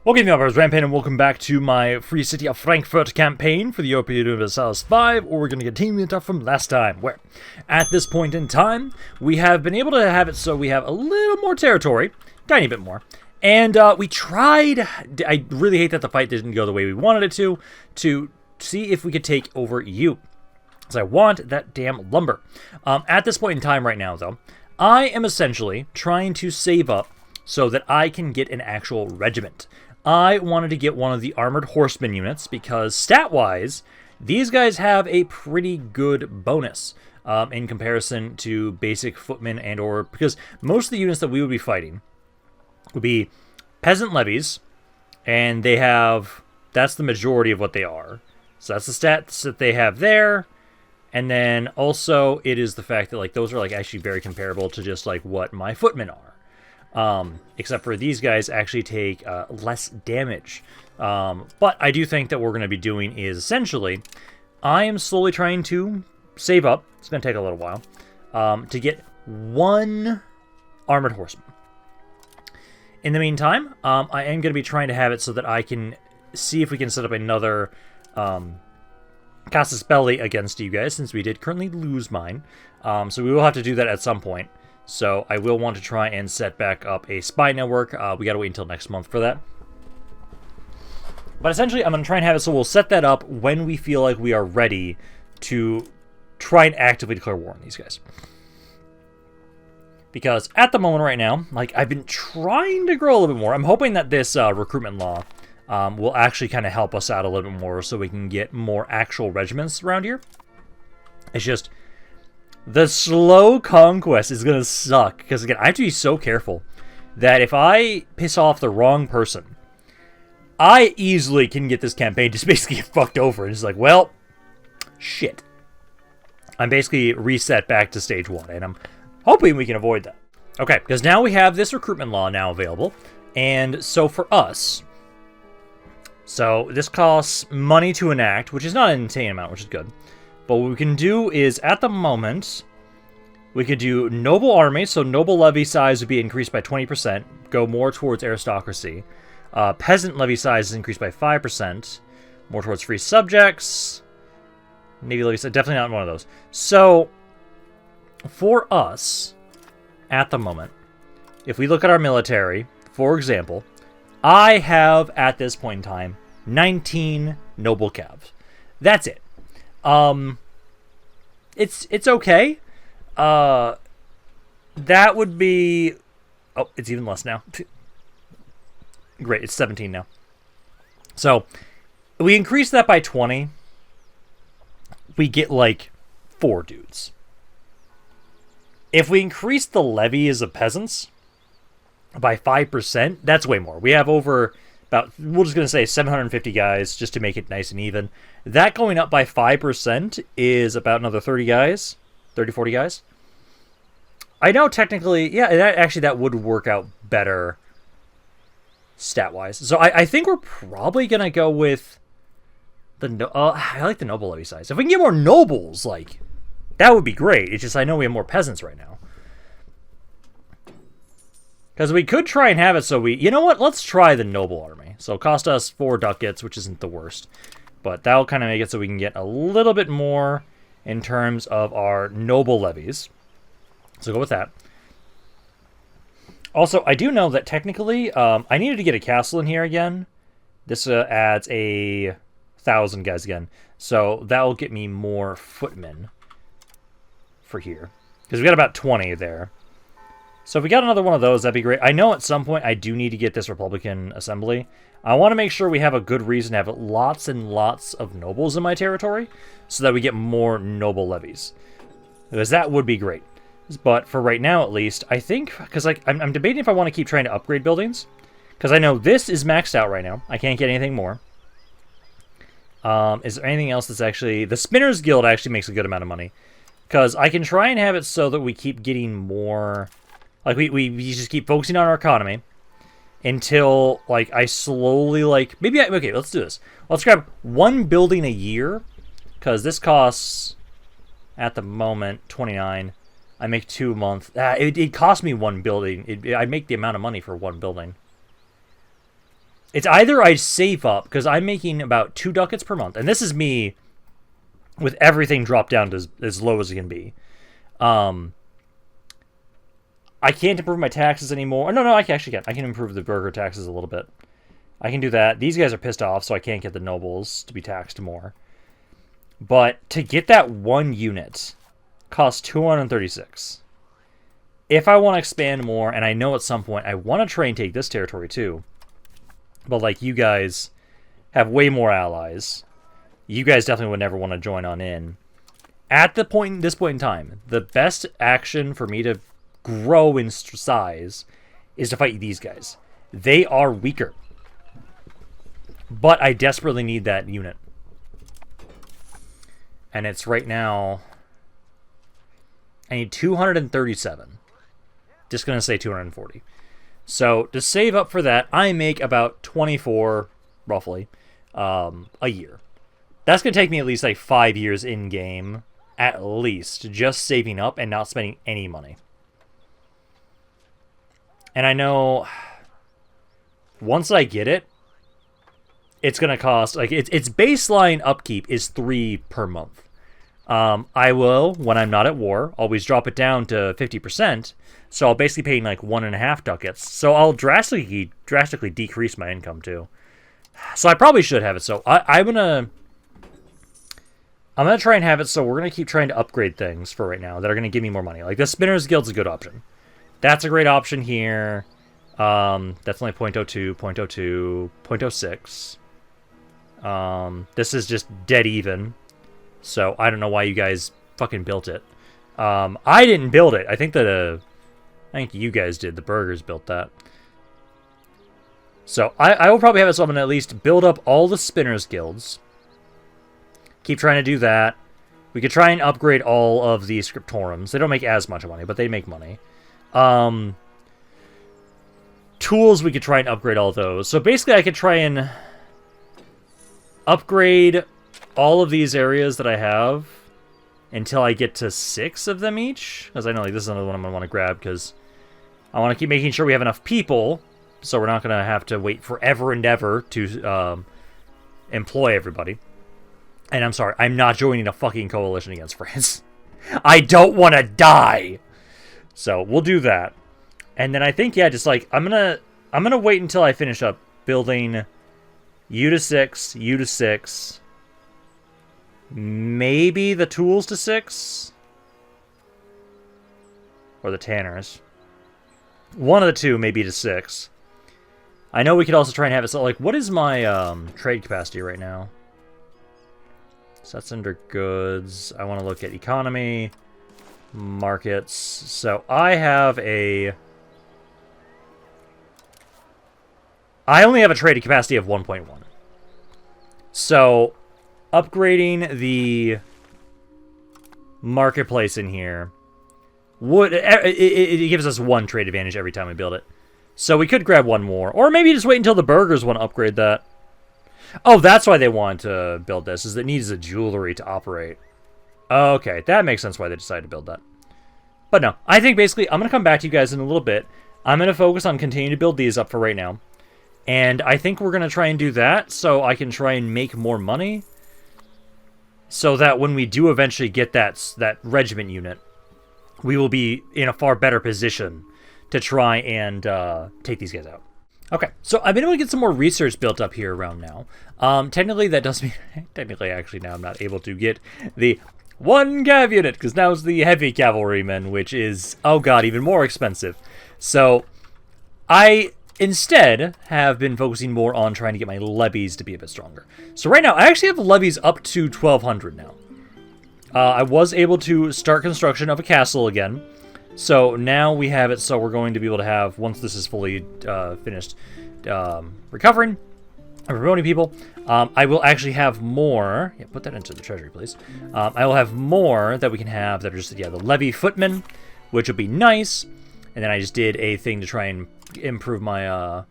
Okay, now, Rampaned, and welcome back to my Free City of Frankfurt campaign for the Europa Universalis V, where we're going to continue it up from last time, where, at this point in time, we have been able to have it so we have a little more territory, tiny bit more, and we tried, I really hate that the fight didn't go the way we wanted it to see if we could take over you, because I want that damn lumber. At this point in time right now, though, I am essentially trying to save up so that I can get an actual regiment. I wanted to get one of the armored horseman units because stat-wise, these guys have a pretty good bonus in comparison to basic footmen and/or because most of the units that we would be fighting would be peasant levies, and they have that's the majority of what they are. So that's the stats that they have there, and then also it is the fact that like those are like actually very comparable to just like what my footmen are. Except for these guys actually take less damage. But I do think that what we're going to be doing is essentially, I am slowly trying to save up. It's going to take a little while to get one armored horseman. In the meantime, I am going to be trying to have it so that I can see if we can set up another Casus Belli against you guys, since we did currently lose mine. So we will have to do that at some point. So I will want to try and set back up a spy network. We got to wait until next month for that. But essentially, I'm going to try and have it so we'll set that up when we feel like we are ready to try and actively declare war on these guys. Because at the moment right now, like I've been trying to grow a little bit more. I'm hoping that this recruitment law will actually kind of help us out a little bit more so we can get more actual regiments around here. It's just the slow conquest is going to suck, because again, I have to be so careful that if I piss off the wrong person, I easily can get this campaign just basically get fucked over. And it's like, well, shit. I'm basically reset back to stage 1, and I'm hoping we can avoid that. Okay, because now we have this recruitment law now available, and so for us, so this costs money to enact, which is not an insane amount, which is good. But what we can do is, at the moment, we could do noble army, so noble levy size would be increased by 20%, go more towards aristocracy. Peasant levy size is increased by 5%, more towards free subjects. Navy levy size, definitely not one of those. So, for us, at the moment, if we look at our military, for example, I have, at this point in time, 19 noble cavs. That's it. It's okay. That would be... Oh, it's even less now. Great, it's 17 now. So, we increase that by 20. We get, like, 4 dudes. If we increase the levies of peasants by 5%, that's way more. We have over... we're just going to say 750 guys, just to make it nice and even. That going up by 5% is about another 30 guys. 30, 40 guys. I know technically, yeah, that would work out better stat-wise. So I think we're probably going to go with the... I like the noble levy size. If we can get more nobles, like, that would be great. It's just I know we have more peasants right now. Because we could try and have it so we... You know what? Let's try the noble army. So it'll cost us 4 ducats, which isn't the worst. But that'll kind of make it so we can get a little bit more in terms of our noble levies. So go with that. Also, I do know that technically, I needed to get a castle in here again. This adds 1,000 guys again. So that will get me more footmen for here. Because we got about 20 there. So if we got another one of those, that'd be great. I know at some point I do need to get this Republican Assembly. I want to make sure we have a good reason to have lots and lots of nobles in my territory so that we get more noble levies. Because that would be great. But for right now, at least, I think... Because like, I'm debating if I want to keep trying to upgrade buildings. Because I know this is maxed out right now. I can't get anything more. Is there anything else that's actually... The Spinners Guild actually makes a good amount of money. Because I can try and have it so that we keep getting more... Like, we just keep focusing on our economy until, like, I slowly, like... Maybe okay, let's do this. Let's grab 1 building a year, because this costs, at the moment, 29. I make 2 a month. It cost me 1 building. I make the amount of money for 1 building. It's either I save up, because I'm making about 2 ducats per month, and this is me with everything dropped down to as low as it can be. I can't improve my taxes anymore. No, I actually can. I can improve the burger taxes a little bit. I can do that. These guys are pissed off, so I can't get the nobles to be taxed more. But to get that 1 unit costs 236. If I want to expand more, and I know at some point I want to try and take this territory too, but like you guys have way more allies. You guys definitely would never want to join on in. At this point in time, the best action for me to grow in size is to fight these guys. They are weaker. But I desperately need that unit. And it's right now... I need 237. Just going to say 240. So to save up for that, I make about 24, roughly, a year. That's going to take me at least like 5 years in-game, at least, just saving up and not spending any money. And I know once I get it, it's going to cost, like, its baseline upkeep is 3 per month. I will, when I'm not at war, always drop it down to 50%, so I'll basically pay like 1.5 ducats. So I'll drastically decrease my income too. So I probably should have it. So I'm gonna try and have it. So we're gonna keep trying to upgrade things for right now that are gonna give me more money. Like the Spinners Guild's a good option. That's a great option here. That's only 0.02, 0.02, 0.06. This is just dead even. So I don't know why you guys fucking built it. I didn't build it. I think you guys did. The burgers built that. So I will probably have it so I'm going to at least build up all the Spinners Guilds. Keep trying to do that. We could try and upgrade all of the Scriptorums. They don't make as much money, but they make money. Tools, we could try and upgrade all those. So basically I could try and upgrade all of these areas that I have until I get to 6 of them each. Because I know like this is another one I'm going to want to grab because I want to keep making sure we have enough people. So we're not going to have to wait forever and ever to employ everybody. And I'm sorry, I'm not joining a fucking coalition against France. I don't want to die. So we'll do that. And then I think, yeah, just like, I'm gonna wait until I finish up building U to 6, U to 6. Maybe the tools to 6? Or the tanners. One of the two maybe to 6. I know we could also try and have it so, like, what is my trade capacity right now? So that's under goods. I want to look at economy, markets. So I have a... I only have a trading capacity of 1.1. So upgrading the marketplace in here would... It gives us 1 trade advantage every time we build it. So we could grab 1 more. Or maybe just wait until the burgers want to upgrade that. Oh, that's why they want to build this, is it needs a jewelry to operate. Okay, that makes sense why they decided to build that. But no, I think basically I'm going to come back to you guys in a little bit. I'm going to focus on continuing to build these up for right now. And I think we're going to try and do that so I can try and make more money. So that when we do eventually get that regiment unit, we will be in a far better position to try and take these guys out. Okay, so I've been able to get some more research built up here around now. Technically, that does mean... Technically, actually, now I'm not able to get the 1 cav unit, because now it's the heavy cavalrymen, which is, oh god, even more expensive. So, I instead have been focusing more on trying to get my levies to be a bit stronger. So right now, I actually have levies up to 1,200 now. I was able to start construction of a castle again. So now we have it, so we're going to be able to have, once this is fully finished recovering and promoting people, I will actually have more. Yeah, put that into the treasury, please. I will have more that we can have that are just, yeah, the levy footmen, which would be nice. And then I just did a thing to try and improve my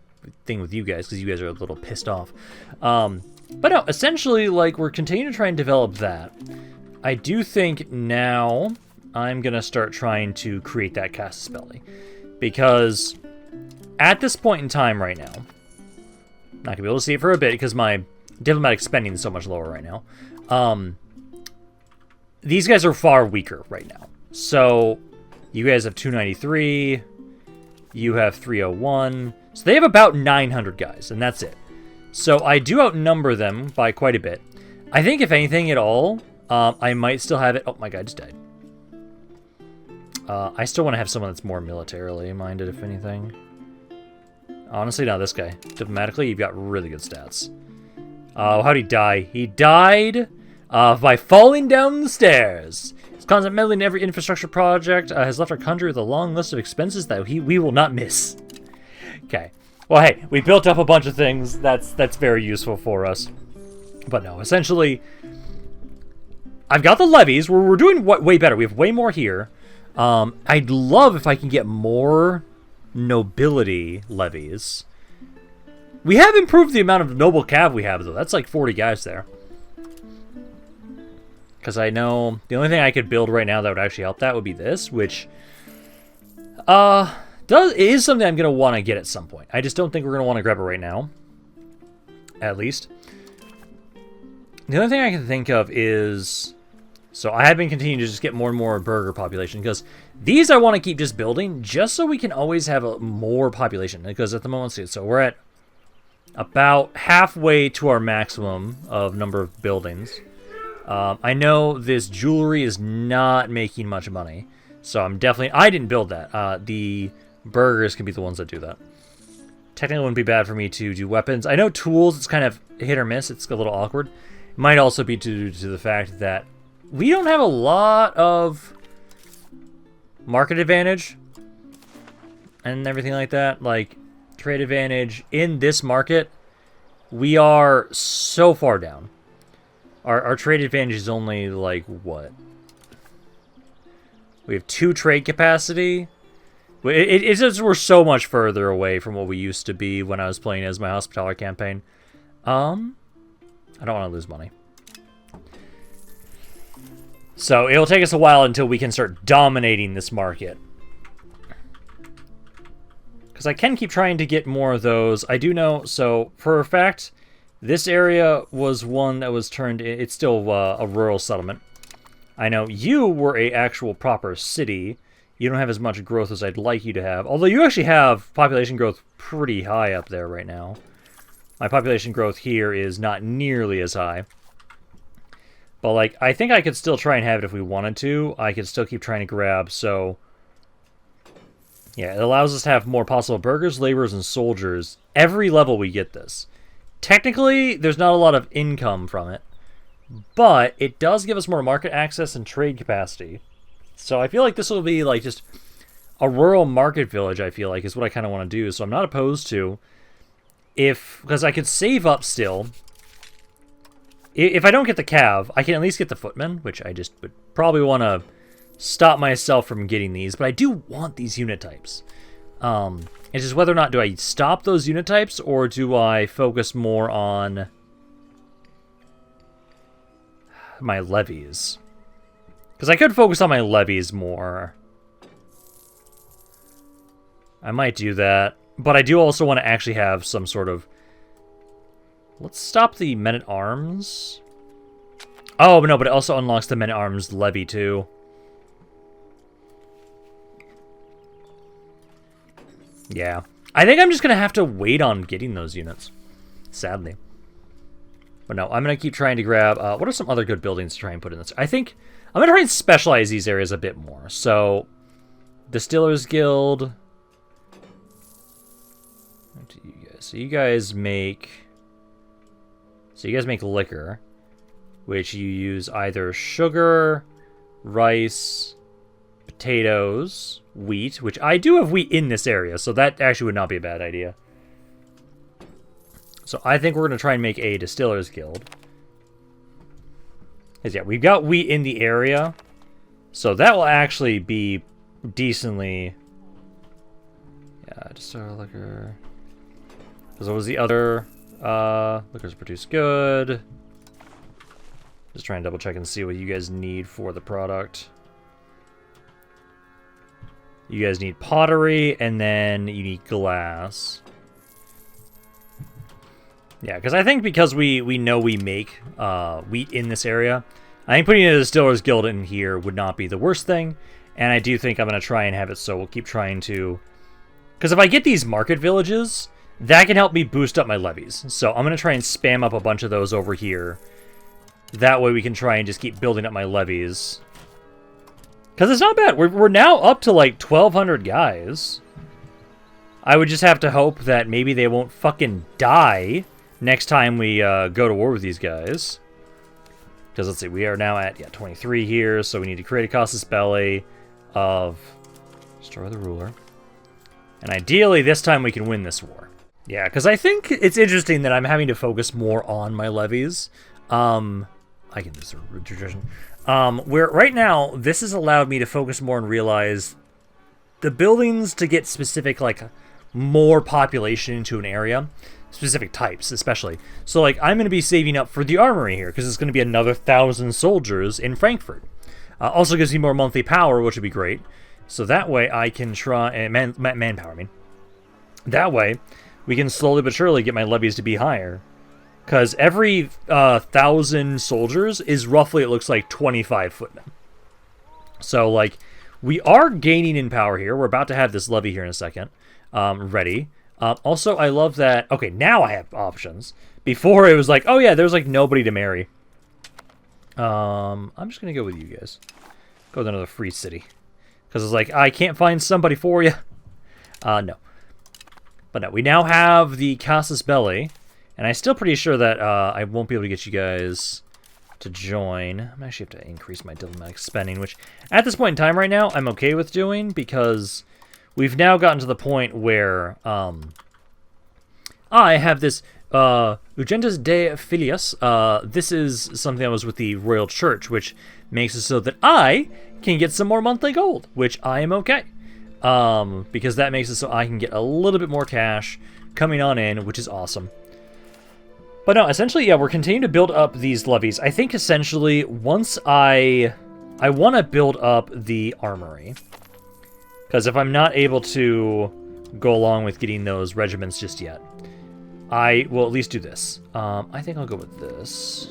thing with you guys, because you guys are a little pissed off. But no, essentially, like, we're continuing to try and develop that. I do think now I'm going to start trying to create that Casus Belli. Because at this point in time right now, Not gonna be able to see it for a bit because my diplomatic spending is so much lower right now. These guys are far weaker right now. So you guys have 293. You have 301. So they have about 900 guys, and that's it. So I do outnumber them by quite a bit. I think if anything at all, I might still have it. Oh, my guy just died. I still want to have someone that's more militarily minded, if anything. Honestly, no, this guy. Diplomatically, you've got really good stats. How'd he die? He died by falling down the stairs. His constant meddling in every infrastructure project has left our country with a long list of expenses that we will not miss. Okay. Well, hey, we built up a bunch of things. That's very useful for us. But no, essentially, I've got the levies. We're doing way better. We have way more here. I'd love if I can get more nobility levies. We have improved the amount of noble cav we have, though. That's like 40 guys there. Because I know the only thing I could build right now that would actually help that would be this, which is something I'm going to want to get at some point. I just don't think we're going to want to grab it right now. At least. The only thing I can think of is... So I have been continuing to just get more and more burger population, because these I want to keep just building just so we can always have more population. Because at the moment, so we're at about halfway to our maximum of number of buildings. I know this jewelry is not making much money, so I'm definitely... I didn't build that. The burgers can be the ones that do that. Technically, it wouldn't be bad for me to do weapons. I know tools, it's kind of hit or miss. It's a little awkward. It might also be due to the fact that we don't have a lot of market advantage and everything like that. Like, trade advantage in this market, we are so far down. Our trade advantage is only, like, what? We have 2 trade capacity. It's just we're so much further away from what we used to be when I was playing as my hospitality campaign. I don't want to lose money. So it'll take us a while until we can start dominating this market. Because I can keep trying to get more of those. I do know, so for a fact, this area was one that was turned... It's still a rural settlement. I know you were a actual proper city. You don't have as much growth as I'd like you to have. Although you actually have population growth pretty high up there right now. My population growth here is not nearly as high. But, like, I think I could still try and have it if we wanted to. I could still keep trying to grab, so... Yeah, it allows us to have more possible burghers, laborers, and soldiers. Every level we get this. Technically, there's not a lot of income from it. But it does give us more market access and trade capacity. So I feel like this will be, like, just a rural market village, I feel like, is what I kind of want to do. So I'm not opposed to... Because I could save up still... If I don't get the cav, I can at least get the footmen, which I just would probably want to stop myself from getting these. But I do want these unit types. It's just whether or not do I stop those unit types, or do I focus more on my levies? Because I could focus on my levies more. I might do that. But I do also want to actually have some sort of... Let's stop the men-at-arms. Oh, no, but it also unlocks the men-at-arms levy, too. Yeah. I think I'm just going to have to wait on getting those units. Sadly. But no, I'm going to keep trying to grab... what are some other good buildings to try and put in this? I think I'm going to try and specialize these areas a bit more. So, Distillers Guild. What do you guys... So you guys make... So you guys make liquor, which you use either sugar, rice, potatoes, wheat, which I do have wheat in this area, so that actually would not be a bad idea. So I think we're going to try and make a Distillers Guild. Because yeah, we've got wheat in the area, so that will actually be decently... Yeah, distiller liquor... Because what was the other... liquors produce good. Just trying to double check and see what you guys need for the product. You guys need pottery, and then you need glass. Yeah, because I think because we know we make wheat in this area, I think putting a Distillers Guild in here would not be the worst thing. And I do think I'm going to try and have it so we'll keep trying to... Because if I get these market villages, that can help me boost up my levies. So I'm going to try and spam up a bunch of those over here. That way we can try and just keep building up my levies. Because it's not bad. We're now up to like 1,200 guys. I would just have to hope that maybe they won't fucking die next time we go to war with these guys. Because let's see, we are now at 23 here, so we need to create a casus belli of destroy the ruler. And ideally, this time we can win this war. Yeah, because I think it's interesting that I'm having to focus more on my levies. I can do this tradition. Where right now, this has allowed me to focus more and realize the buildings to get specific, like, more population into an area. Specific types, especially. So, like, I'm going to be saving up for the armory here, because it's going to be another 1,000 soldiers in Frankfurt. Also gives me more monthly power, which would be great. So that way I can try... manpower, I mean. That way, we can slowly but surely get my levies to be higher. Because every 1,000 soldiers is roughly, it looks like, 25 footmen. So, like, we are gaining in power here. We're about to have this levy here in a second. Ready. Also, I love that... Okay, now I have options. Before, it was like, oh yeah, there's like nobody to marry. I'm just going to go with you guys. Go to another free city. Because it's like, I can't find somebody for you. No. But no, we now have the casus belli. And I'm still pretty sure that I won't be able to get you guys to join. I'm actually have to increase my diplomatic spending, which at this point in time right now, I'm okay with doing because we've now gotten to the point where I have this Urgentus de Filius. This is something that was with the Royal Church, which makes it so that I can get some more monthly gold, which I am okay. Because that makes it so I can get a little bit more cash coming on in, which is awesome. But no, essentially, yeah, we're continuing to build up these levies. I think essentially, once I want to build up the armory. Because if I'm not able to go along with getting those regiments just yet, I will at least do this. I think I'll go with this.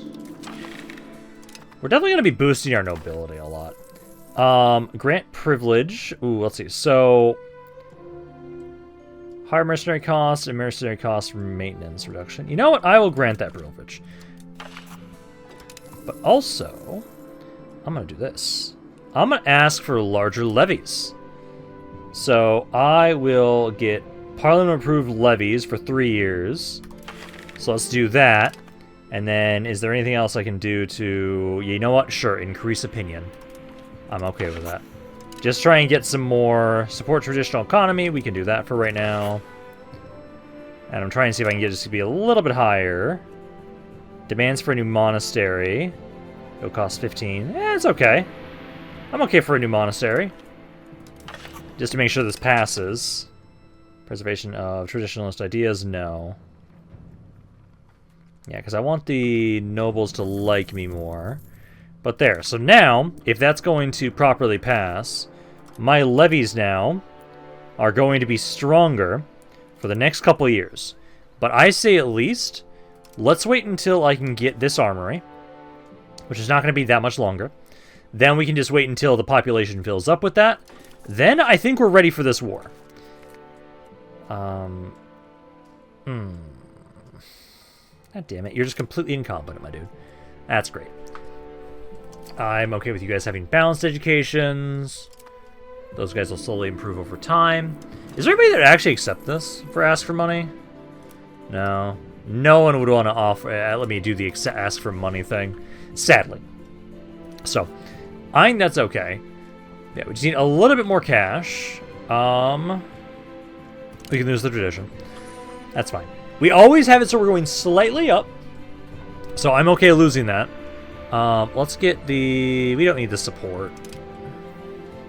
We're definitely going to be boosting our nobility a lot. Grant privilege. Ooh, let's see. So, higher mercenary cost and mercenary cost maintenance reduction. You know what? I will grant that privilege. But also, I'm going to do this. I'm going to ask for larger levies. So, I will get Parliament-approved levies for 3 years. So let's do that. And then, is there anything else I can do to... You know what? Sure, increase opinion. I'm okay with that. Just try and get some more support traditional economy. We can do that for right now. And I'm trying to see if I can get this to be a little bit higher. Demands for a new monastery. It'll cost 15. It's okay. I'm okay for a new monastery. Just to make sure this passes. Preservation of traditionalist ideas, no. Yeah, because I want the nobles to like me more. But there, so now, if that's going to properly pass, my levies now are going to be stronger for the next couple of years. But I say at least, let's wait until I can get this armory, which is not going to be that much longer. Then we can just wait until the population fills up with that. Then I think we're ready for this war. God damn it, you're just completely incompetent, my dude. That's great. I'm okay with you guys having balanced educations. Those guys will slowly improve over time. Is there anybody that would actually accept this for ask for money? No. No one would want to offer... let me do the ask for money thing. Sadly. So, I think that's okay. Yeah, we just need a little bit more cash. We can lose the tradition. That's fine. We always have it so we're going slightly up. So I'm okay losing that. Let's get the... We don't need the support.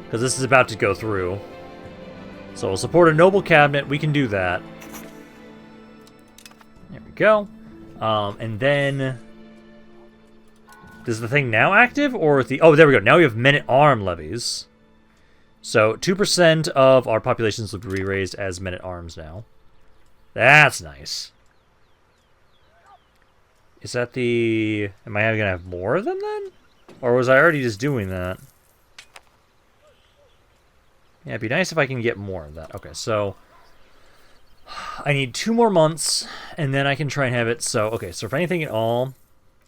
Because this is about to go through. So we'll support a noble cabinet. We can do that. There we go. And then... Is the thing now active? Or is the... Oh, there we go. Now we have men-at-arm levies. So 2% of our populations will be raised as men-at-arms now. That's nice. Is that the... Am I going to have more of them then? Or was I already just doing that? Yeah, it'd be nice if I can get more of that. Okay, so... I need 2 more months, and then I can try and have it. So, okay, so if anything at all...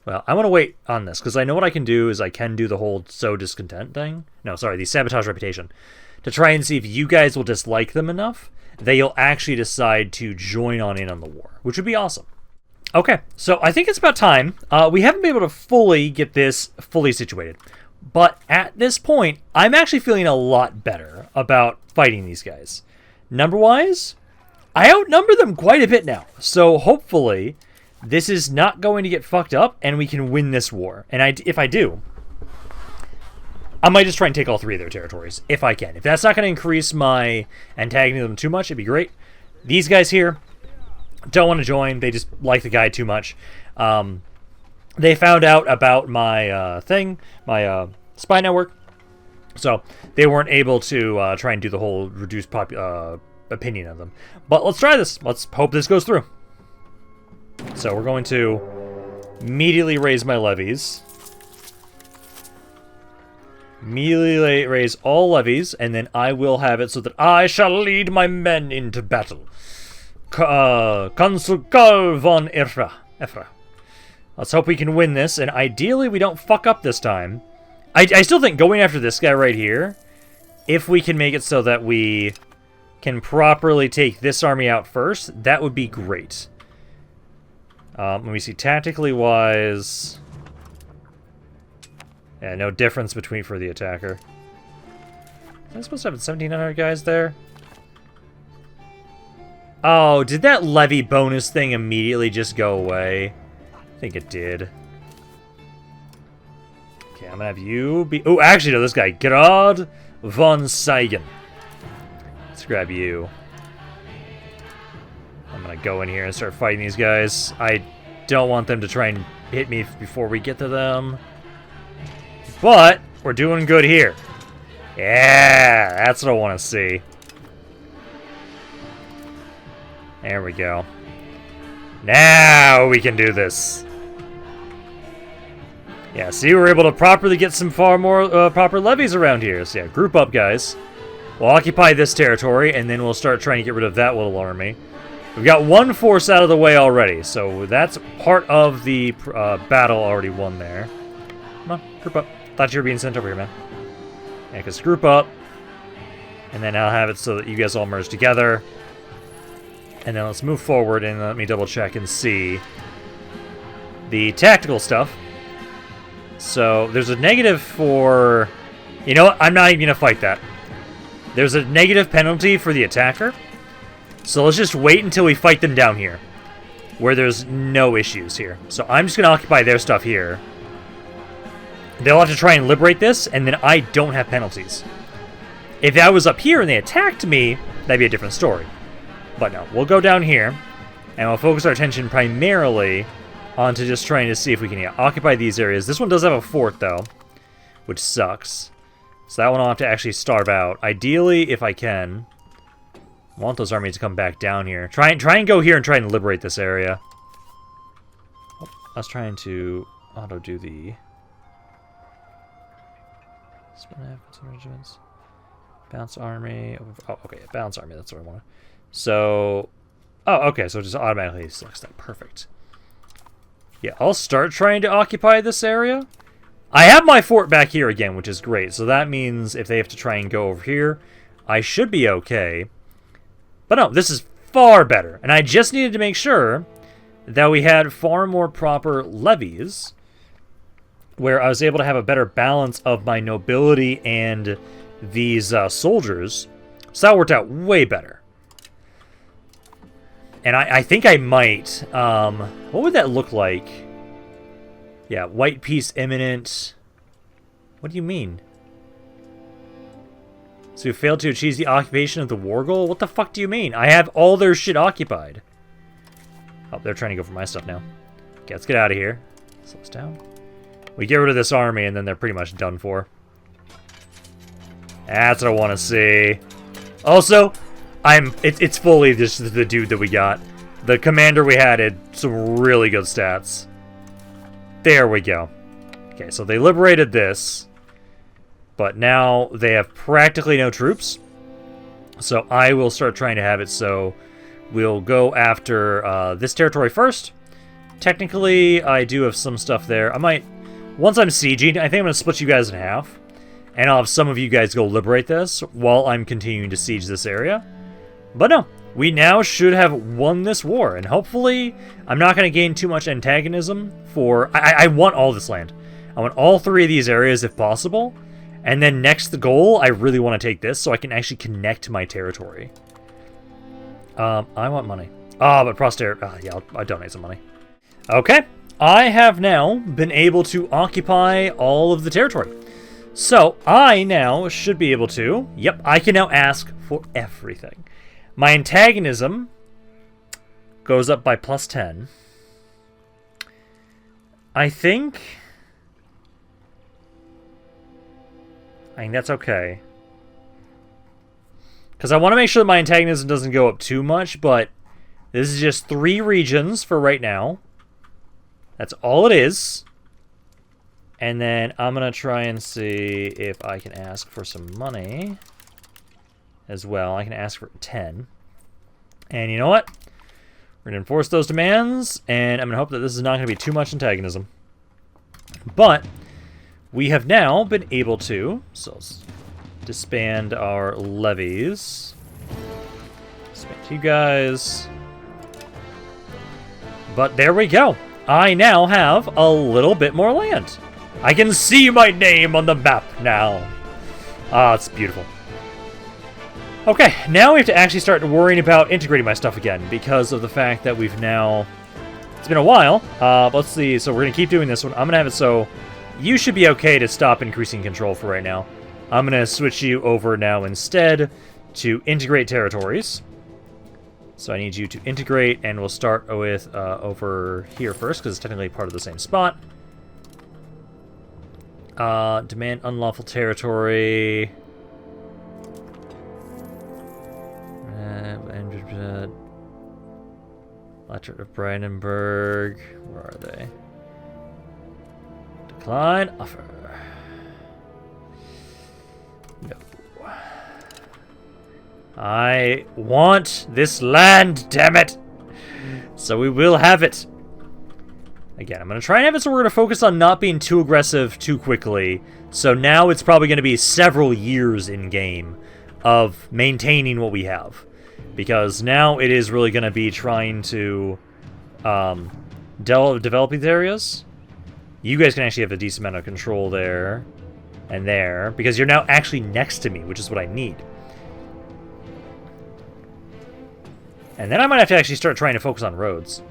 Well, I want to wait on this, because I know what I can do is I can do the whole sow discontent thing. No, sorry, the sabotage reputation. To try and see if you guys will dislike them enough that you'll actually decide to join on in on the war, which would be awesome. Okay, so I think it's about time. We haven't been able to fully get this fully situated. But at this point, I'm actually feeling a lot better about fighting these guys. Number-wise, I outnumber them quite a bit now. So hopefully, this is not going to get fucked up and we can win this war. And if I do, I might just try and take all 3 of their territories, if I can. If that's not going to increase my antagonism too much, it'd be great. These guys here don't want to join. They just like the guy too much. They found out about my my spy network, so they weren't able to try and do the whole reduced opinion of them. But let's try this. Let's hope this goes through. So we're going to immediately raise my levies. Immediately raise all levies, and then I will have it so that I shall lead my men into battle. Consul von Efra. Let's hope we can win this, and ideally we don't fuck up this time. I still think going after this guy right here, if we can make it so that we can properly take this army out first, that would be great. Let me see, tactically wise... Yeah, no difference between for the attacker. Am I supposed to have 1,700 guys there? Oh, did that levy bonus thing immediately just go away? I think it did. Okay, I'm gonna have you be... Oh, actually, no, this guy. Grad von Seigen. Let's grab you. I'm gonna go in here and start fighting these guys. I don't want them to try and hit me before we get to them. But we're doing good here. Yeah, that's what I want to see. There we go. Now we can do this. Yeah, see, we're able to properly get some far more proper levies around here. So yeah, group up, guys. We'll occupy this territory, and then we'll start trying to get rid of that little army. We've got 1 force out of the way already, so that's part of the battle already won there. Come on, group up. Thought you were being sent over here, man. Yeah, because group up. And then I'll have it so that you guys all merge together. And then let's move forward and let me double check and see the tactical stuff. So there's a negative for... You know what? I'm not even going to fight that. There's a negative penalty for the attacker. So let's just wait until we fight them down here, where there's no issues here. So I'm just going to occupy their stuff here. They'll have to try and liberate this, and then I don't have penalties. If that was up here and they attacked me, that'd be a different story. But no, we'll go down here, and we'll focus our attention primarily onto just trying to see if we can occupy these areas. This one does have a fort, though, which sucks. So that one I'll have to actually starve out. Ideally, if I can, I want those armies to come back down here. Try and go here and try and liberate this area. Oh, I was trying to auto-do the... regiments. Bounce army. Oh, okay, bounce army. That's what I want. So, oh, okay. So it just automatically selects that. Perfect. Yeah, I'll start trying to occupy this area. I have my fort back here again, which is great. So that means if they have to try and go over here, I should be okay. But no, this is far better. And I just needed to make sure that we had far more proper levies, where I was able to have a better balance of my nobility and these soldiers. So that worked out way better. And I think I might... what would that look like? Yeah, white peace imminent. What do you mean? So you failed to achieve the occupation of the war goal? What the fuck do you mean? I have all their shit occupied. Oh, they're trying to go for my stuff now. Okay, let's get out of here. Slow us down. We get rid of this army, and then they're pretty much done for. That's what I want to see. Also, it's fully just the dude that we got. The commander we had some really good stats. There we go. Okay, so they liberated this, but now they have practically no troops. So I will start trying to have it so we'll go after this territory first. Technically, I do have some stuff there. I might, once I'm sieging, I think I'm going to split you guys in half. And I'll have some of you guys go liberate this while I'm continuing to siege this area. But no, we now should have won this war. And hopefully, I'm not going to gain too much antagonism for... I want all this land. I want all 3 of these areas if possible. And then next, the goal, I really want to take this so I can actually connect my territory. I want money. But posterity... yeah, I'll donate some money. Okay, I have now been able to occupy all of the territory. So, I now should be able to... Yep, I can now ask for everything. My antagonism goes up by +10. I think that's okay. Because I want to make sure that my antagonism doesn't go up too much, but this is just 3 regions for right now. That's all it is. And then I'm going to try and see if I can ask for some money as well. I can ask for 10. And you know what? We're going to enforce those demands, and I'm going to hope that this is not going to be too much antagonism. But we have now been able to, so let's disband our levies. Disband you guys. But there we go. I now have a little bit more land. I can see my name on the map now. Ah, it's beautiful. Okay, now we have to actually start worrying about integrating my stuff again because of the fact that we've now... It's been a while. Let's see. So we're going to keep doing this one. I'm going to have it so you should be okay to stop increasing control for right now. I'm going to switch you over now instead to integrate territories. So I need you to integrate, and we'll start with over here first because it's technically part of the same spot. Demand unlawful territory. Electorate of Brandenburg. Where are they? Decline offer. No. I want this land, damn it! So we will have it. Again, I'm going to try and have it so we're going to focus on not being too aggressive too quickly. So now it's probably going to be several years in-game of maintaining what we have. Because now it is really going to be trying to develop these areas. You guys can actually have a decent amount of control there and there. Because you're now actually next to me, which is what I need. And then I might have to actually start trying to focus on roads.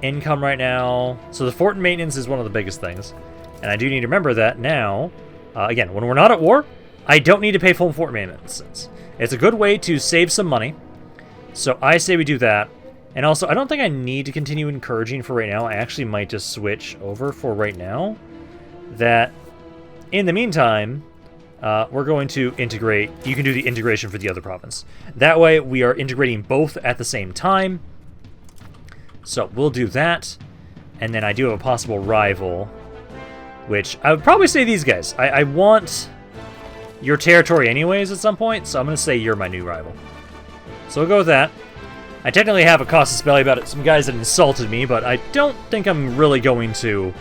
Income right now. So the fort maintenance is one of the biggest things. And I do need to remember that now. Again, when we're not at war, I don't need to pay full fort maintenance. It's a good way to save some money. So I say we do that. And also, I don't think I need to continue encouraging for right now. I actually might just switch over for right now. That, in the meantime, we're going to integrate. You can do the integration for the other province. That way, we are integrating both at the same time. So we'll do that. And then I do have a possible rival, which I would probably say these guys. I want your territory anyways at some point, so I'm going to say you're my new rival. So we'll go with that. I technically have a casus belli about it. Some guys that insulted me, but I don't think I'm really going to...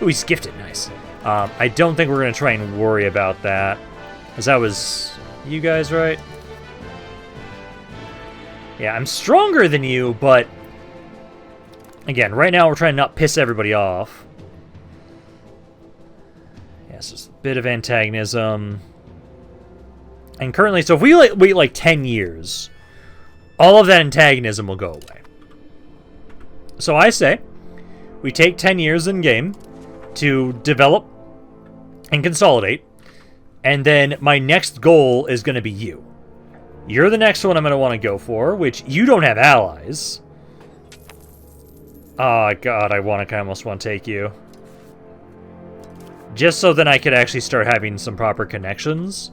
Ooh, he's gifted. Nice. I don't think we're going to try and worry about that. Because that was you guys, right? Yeah, I'm stronger than you, but... Again, right now we're trying to not piss everybody off. Yeah, so it's a bit of antagonism. And currently, so if we wait like 10 years, all of that antagonism will go away. So I say, we take 10 years in game to develop and consolidate, and then my next goal is going to be you. You're the next one I'm going to want to go for, which you don't have allies. Oh, God, I almost want to take you. Just so then I could actually start having some proper connections.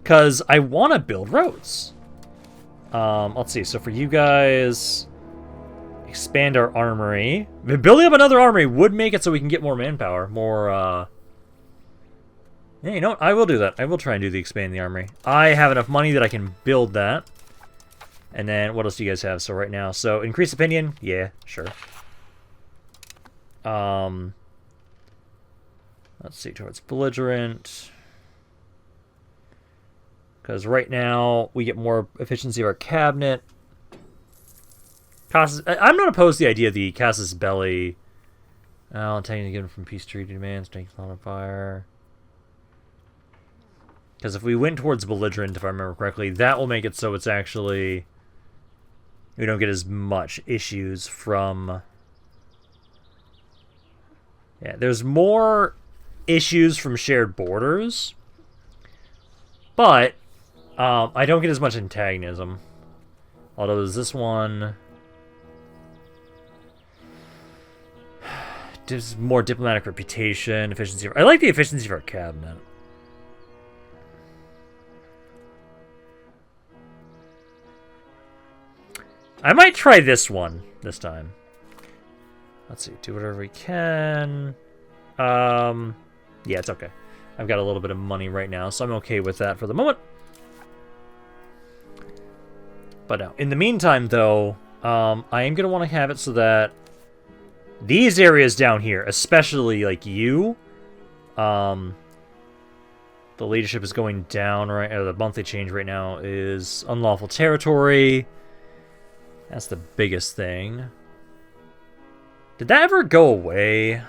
Because I want to build roads. Let's see. So for you guys, Expand our armory. Building up another armory would make it so we can get more manpower. More, Yeah, you know what? I will do that. I will try and do the expand the armory. I have enough money that I can build that. And then, what else do you guys have? So right now, so increase opinion? Yeah, sure. Let's see, towards belligerent. Because right now, we get more efficiency of our cabinet. I'm not opposed to the idea of the Casus Belli. Oh, technically given from peace treaty demands, strength on fire. Because if we went towards belligerent, if I remember correctly, that will make it so it's actually... we don't get as much issues from... yeah, there's more issues from shared borders. But, I don't get as much antagonism. Although there's this one... Just more diplomatic reputation, efficiency. I like the efficiency of our cabinet. I might try this one this time. Let's see, do whatever we can. Yeah, it's okay. I've got a little bit of money right now, so I'm okay with that for the moment. But now, in the meantime, though, I am going to want to have it so that these areas down here, especially like you, the leadership is going down, right? Or the monthly change right now is unlawful territory. That's the biggest thing. Did that ever go away?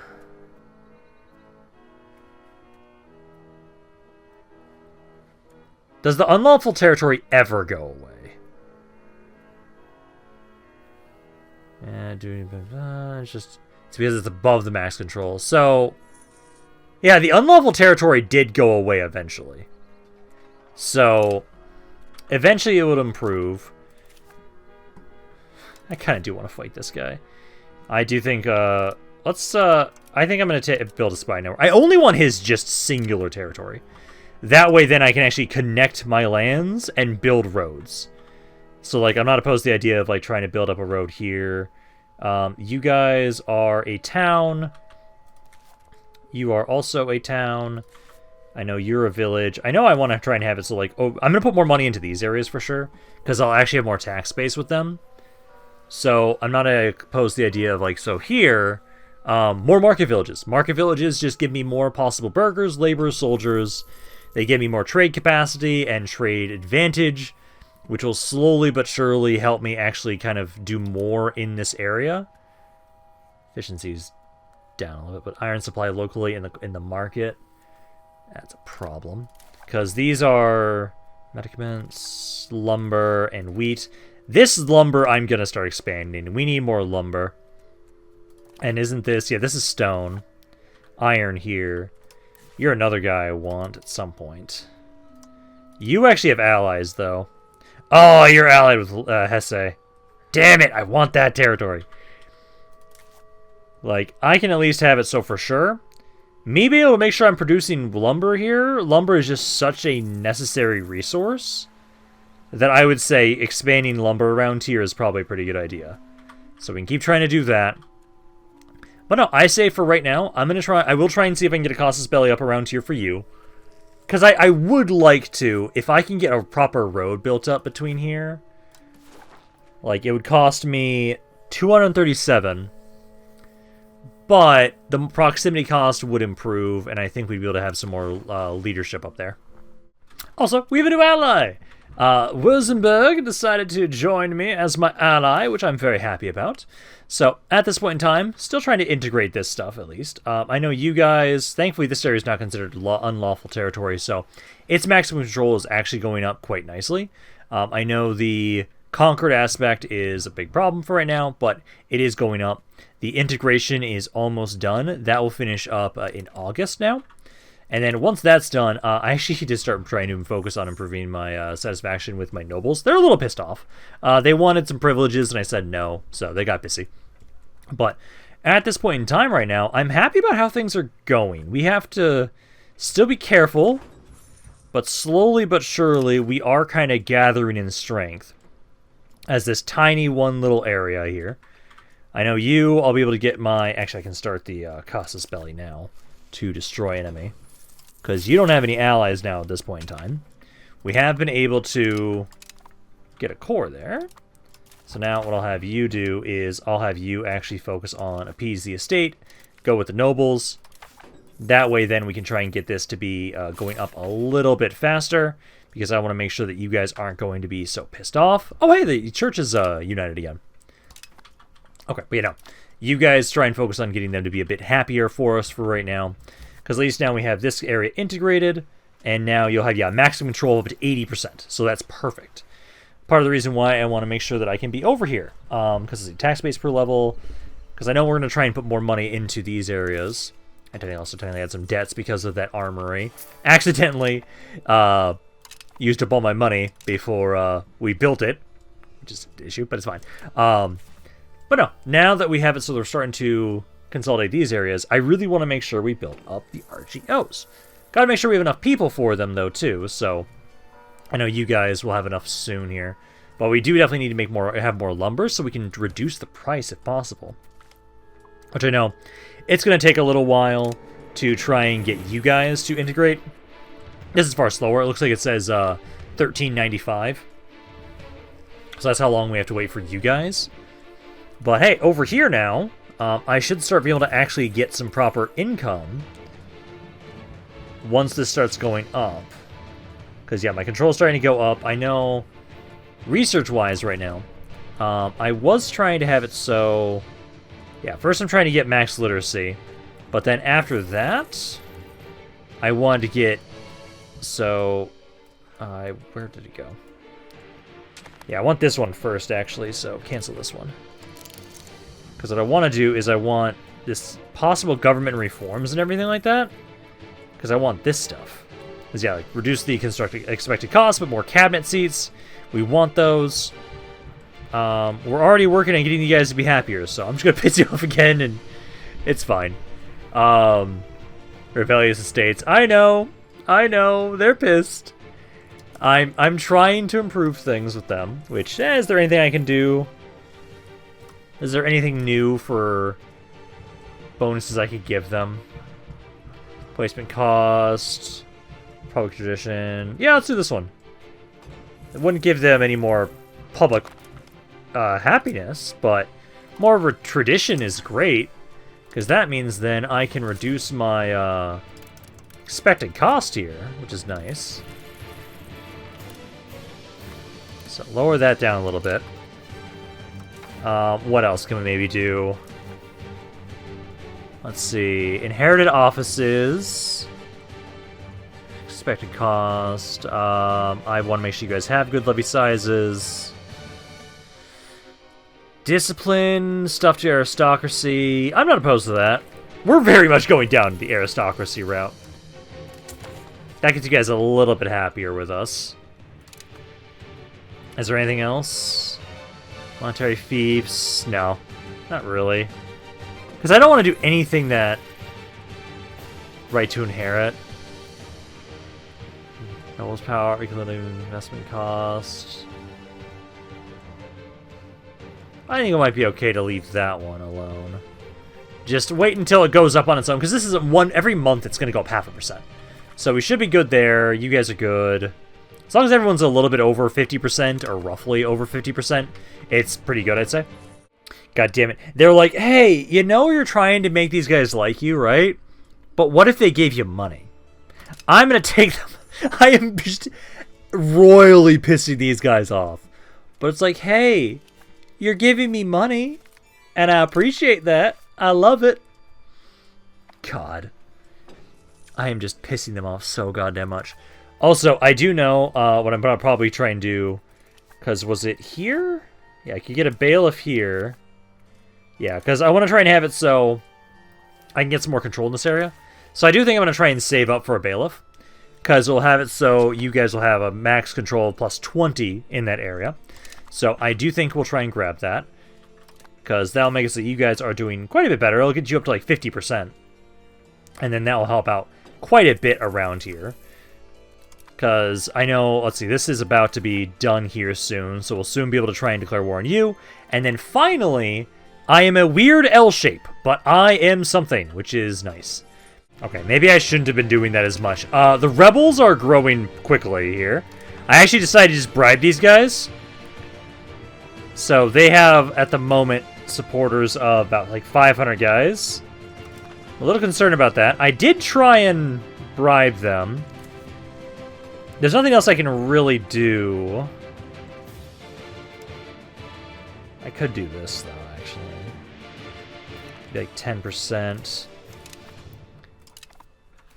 Does the unlawful territory ever go away? It's just... it's because it's above the max control. So, yeah, the unlawful territory did go away eventually. So, eventually it would improve. I kind of do want to fight this guy. I do think, I think I'm going to build a spy network. I only want his just singular territory. That way, then, I can actually connect my lands and build roads. So, like, I'm not opposed to the idea of, like, trying to build up a road here. You guys are a town. You are also a town. I know you're a village. I know I want to try and have it so, like, oh, I'm going to put more money into these areas for sure. Because I'll actually have more tax base with them. So, I'm not opposed to the idea of, like, so here, more market villages. Market villages just give me more possible burghers, laborers, soldiers. They give me more trade capacity and trade advantage, which will slowly but surely help me actually kind of do more in this area. Efficiency's down a little bit, but iron supply locally in the market, that's a problem. Because these are medicaments, lumber, and wheat. This lumber I'm going to start expanding. We need more lumber. And isn't this... yeah, this is stone. Iron here. You're another guy I want at some point. You actually have allies, though. Oh, you're allied with Hesse. Damn it, I want that territory. Like, I can at least have it so for sure. Me being able to make sure I'm producing lumber here, lumber is just such a necessary resource that I would say expanding lumber around here is probably a pretty good idea. So we can keep trying to do that. But no, I say for right now, I will try and see if I can get a Casus Belli up around here for you. Because I would like to, if I can get a proper road built up between here. Like, it would cost me 237. But the proximity cost would improve, and I think we'd be able to have some more leadership up there. Also, we have a new ally! Wilsenberg decided to join me as my ally, which I'm very happy about. So, at this point in time, still trying to integrate this stuff, at least. I know you guys, thankfully this area is not considered unlawful territory, so its maximum control is actually going up quite nicely. I know the conquered aspect is a big problem for right now, but it is going up. The integration is almost done. That will finish up in August now. And then once that's done, I actually did start trying to focus on improving my satisfaction with my nobles. They're a little pissed off. They wanted some privileges, and I said no, so they got busy. But at this point in time right now, I'm happy about how things are going. We have to still be careful, but slowly but surely, we are kind of gathering in strength as this tiny one little area here. I know you, I'll be able to get my... Actually, I can start the Casus Belli now to destroy enemy. Because you don't have any allies now at this point in time. We have been able to get a core there. So now what I'll have you do is I'll have you actually focus on appease the estate, go with the nobles. That way then we can try and get this to be going up a little bit faster, because I want to make sure that you guys aren't going to be so pissed off. Oh, hey, the church is united again. Okay, but you guys try and focus on getting them to be a bit happier for us for right now, because at least now we have this area integrated, and now you'll have, maximum control of up to 80%, so that's perfect. Part of the reason why I want to make sure that I can be over here, because it's a tax base per level, because I know we're going to try and put more money into these areas. And I also technically had some debts because of that armory. Accidentally used up all my money before we built it, which is an issue, but it's fine. But no, now that we have it so we're starting to consolidate these areas, I really want to make sure we build up the RGOs. Got to make sure we have enough people for them, though, too, so I know you guys will have enough soon here. But we do definitely need to have more lumber so we can reduce the price if possible. Which I know it's going to take a little while to try and get you guys to integrate. This is far slower. It looks like it says 1395. So that's how long we have to wait for you guys. But hey, over here now, I should start being able to actually get some proper income once this starts going up. Because, my control's starting to go up. I know, research-wise right now, I was trying to have it so... first I'm trying to get max literacy. But then after that, I wanted to get... So... where did it go? I want this one first, actually, so cancel this one. Because what I want to do is I want this possible government reforms and everything like that. Because I want this stuff. Because, reduce the expected cost, but more cabinet seats. We want those. We're already working on getting you guys to be happier, so I'm just going to piss you off again, and it's fine. Rebellious estates. I know, they're pissed. I'm trying to improve things with them, which, is there anything I can do? Is there anything new for bonuses I could give them? Placement cost, public tradition. Let's do this one. It wouldn't give them any more public happiness, but more of a tradition is great, because that means then I can reduce my expected cost here, which is nice. So lower that down a little bit. What else can we maybe do? Let's see. Inherited offices. Expected cost. I want to make sure you guys have good levy sizes. Discipline. Stuff to aristocracy. I'm not opposed to that. We're very much going down the aristocracy route. That gets you guys a little bit happier with us. Is there anything else? Monetary fiefs? No, not really. Because I don't want to do anything that... Right to inherit. Noble's power, equilibrium, investment cost. I think it might be okay to leave that one alone. Just wait until it goes up on its own, because this is every month it's going to go up 0.5%. So we should be good there. You guys are good. As long as everyone's a little bit over 50%, or roughly over 50%, it's pretty good, I'd say. God damn it. They're like, hey, you're trying to make these guys like you, right? But what if they gave you money? I'm going to take them. I am just royally pissing these guys off. But it's like, hey, you're giving me money, and I appreciate that. I love it. God. I am just pissing them off so goddamn much. Also, I do know what I'm going to probably try and do, because was it here? Yeah, I could get a bailiff here. Yeah, because I want to try and have it so I can get some more control in this area. So I do think I'm going to try and save up for a bailiff, because we'll have it so you guys will have a max control plus 20 in that area. So I do think we'll try and grab that, because that'll make it so you guys are doing quite a bit better. It'll get you up to like 50%. And then that will help out quite a bit around here. Because I know, let's see, this is about to be done here soon, so we'll soon be able to try and declare war on you. And then finally, I am a weird L shape, but I am something, which is nice. Okay, maybe I shouldn't have been doing that as much. The rebels are growing quickly here. I actually decided to just bribe these guys. So they have, at the moment, supporters of about like 500 guys. A little concerned about that. I did try and bribe them. There's nothing else I can really do. I could do this, though, actually. Be like 10%.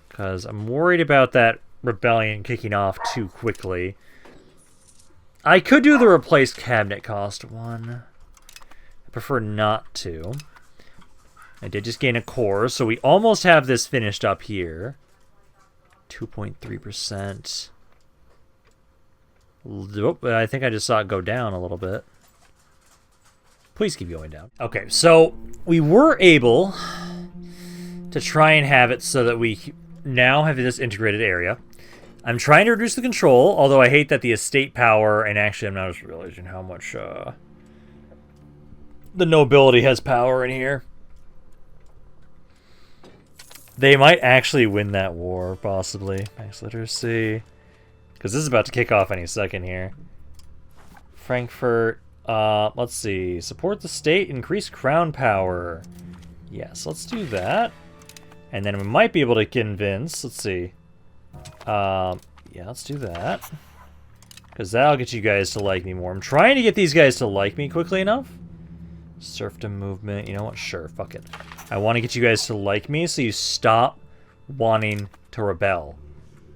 Because I'm worried about that rebellion kicking off too quickly. I could do the replace cabinet cost one. I prefer not to. I did just gain a core, so we almost have this finished up here. 2.3%. Oh, I think I just saw it go down a little bit. Please keep going down. Okay, so we were able to try and have it so that we now have this integrated area. I'm trying to reduce the control, although I hate that the estate power, and actually I'm not just realizing how much the nobility has power in here. They might actually win that war, possibly. Max literacy. Because this is about to kick off any second here. Frankfurt. Let's see. Support the state, increase crown power. Yes, let's do that. And then we might be able to convince. Let's see. Yeah, let's do that. Because that'll get you guys to like me more. I'm trying to get these guys to like me quickly enough. Serfdom movement. You know what? Sure, fuck it. I want to get you guys to like me so you stop wanting to rebel.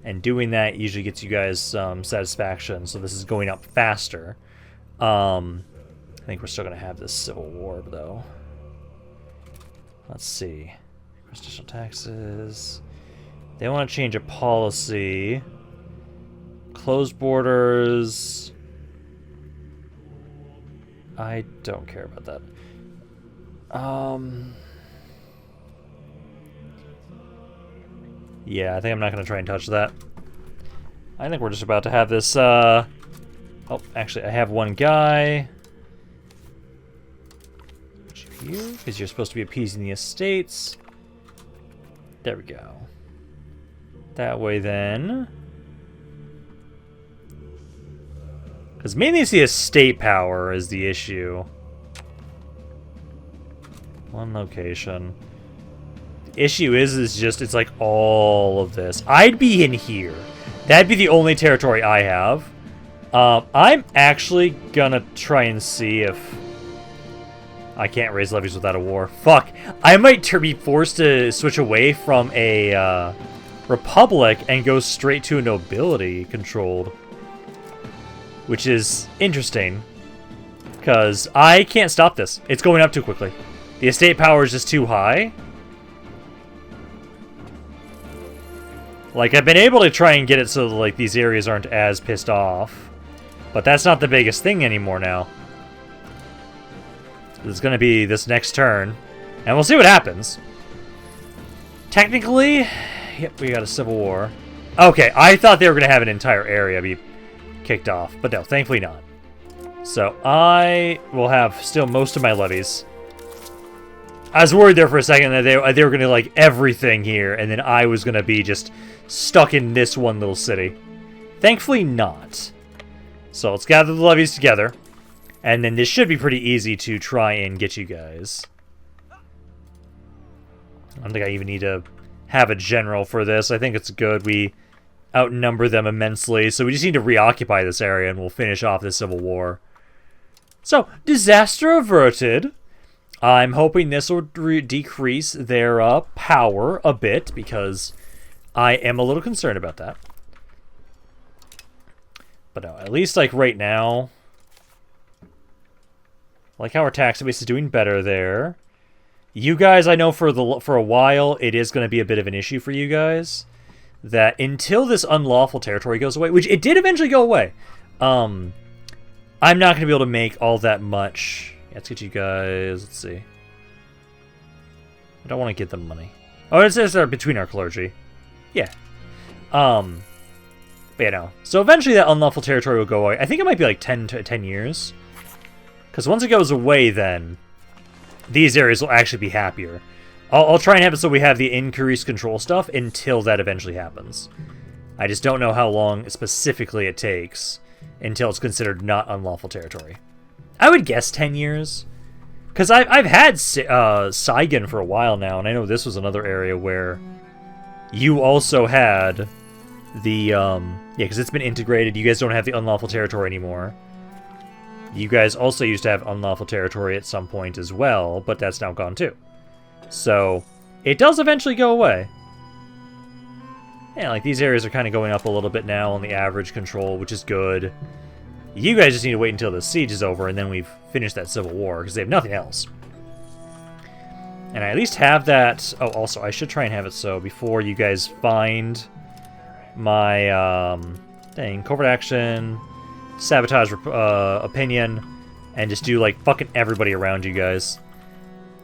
And doing that usually gets you guys some satisfaction. So this is going up faster. I think we're still going to have this civil war, though. Let's see. Constitutional taxes. They want to change a policy. Closed borders. I don't care about that. Yeah, I think I'm not going to try and touch that. I think we're just about to have this, Oh, actually, I have one guy. Put you here, because you're supposed to be appeasing the estates. There we go. That way, then. Because mainly it's the estate power is the issue. One location. The issue is just, it's like all of this. I'd be in here. That'd be the only territory I have. I'm actually gonna try and see if... I can't raise levies without a war. Fuck. I might be forced to switch away from a republic and go straight to a nobility controlled. Which is interesting. Because I can't stop this. It's going up too quickly. The estate power is just too high. Like, I've been able to try and get it so that, like, these areas aren't as pissed off. But that's not the biggest thing anymore now. It's going to be this next turn. And we'll see what happens. Technically, yep, we got a civil war. Okay, I thought they were going to have an entire area be kicked off. But no, thankfully not. So I will have still most of my levies. I was worried there for a second that they were going to like everything here. And then I was going to be just stuck in this one little city. Thankfully not. So let's gather the levies together. And then this should be pretty easy to try and get you guys. I don't think I even need to have a general for this. I think it's good. We outnumber them immensely. So we just need to reoccupy this area and we'll finish off this civil war. So, disaster averted. I'm hoping this will decrease their power a bit because I am a little concerned about that. But no, at least like right now, like how our tax base is doing better there. You guys, I know for a while it is going to be a bit of an issue for you guys. That until this unlawful territory goes away, which it did eventually go away, I'm not going to be able to make all that much. Let's get you guys. Let's see. I don't want to get them money. Oh, it's between our clergy. Yeah. But yeah, no. So eventually that unlawful territory will go away. I think it might be like 10 years. Because once it goes away, then these areas will actually be happier. I'll try and have it so we have the increased control stuff until that eventually happens. I just don't know how long specifically it takes until it's considered not unlawful territory. I would guess 10 years. Because I've had Saigon for a while now, and I know this was another area where you also had the, yeah, because it's been integrated. You guys don't have the unlawful territory anymore. You guys also used to have unlawful territory at some point as well, but that's now gone too. So, it does eventually go away. Yeah, like these areas are kind of going up a little bit now on the average control, which is good. You guys just need to wait until the siege is over, and then we've finished that civil war, because they have nothing else. And I at least have that... Oh, also, I should try and have it so before you guys find my thing, covert action, sabotage opinion, and just do, like, fucking everybody around you guys.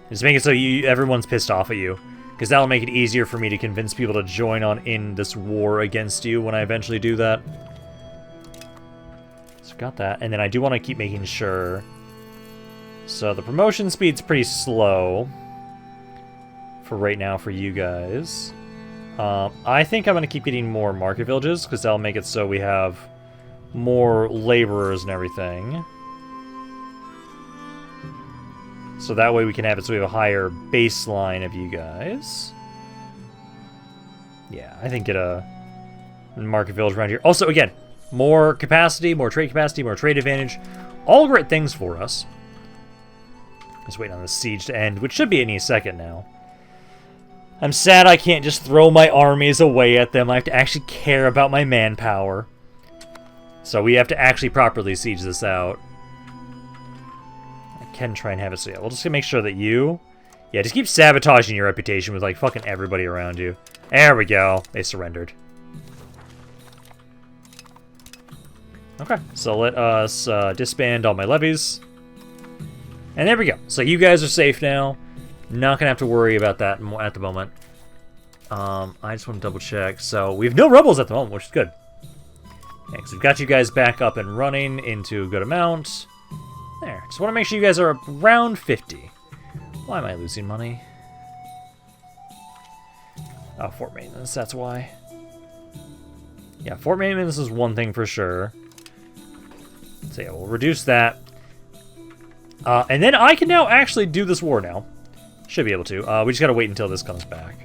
Just make it so everyone's pissed off at you. Because that'll make it easier for me to convince people to join on in this war against you when I eventually do that. So got that. And then I do want to keep making sure. So the promotion speed's pretty slow. For right now for you guys. I think I'm going to keep getting more market villages. Because that'll make it so we have more laborers and everything. So that way we can have it so we have a higher baseline of you guys. Yeah, I think get a market village around here. Also, again, more capacity, more trade advantage. All great things for us. Just waiting on the siege to end, which should be any second now. I'm sad I can't just throw my armies away at them. I have to actually care about my manpower. So we have to actually properly siege this out. Can try and have it so yeah, we'll just make sure that you... Yeah, just keep sabotaging your reputation with, like, fucking everybody around you. There we go. They surrendered. Okay, so let us disband all my levies. And there we go. So you guys are safe now. Not gonna have to worry about that at the moment. I just want to double check. So we have no rebels at the moment, which is good. Yeah, because we've got you guys back up and running into a good amount. There. Just want to make sure you guys are around 50. Why am I losing money? Oh, fort maintenance, that's why. Yeah, fort maintenance is one thing for sure. So yeah, we'll reduce that. And then I can now actually do this war now. Should be able to. We just gotta wait until this comes back.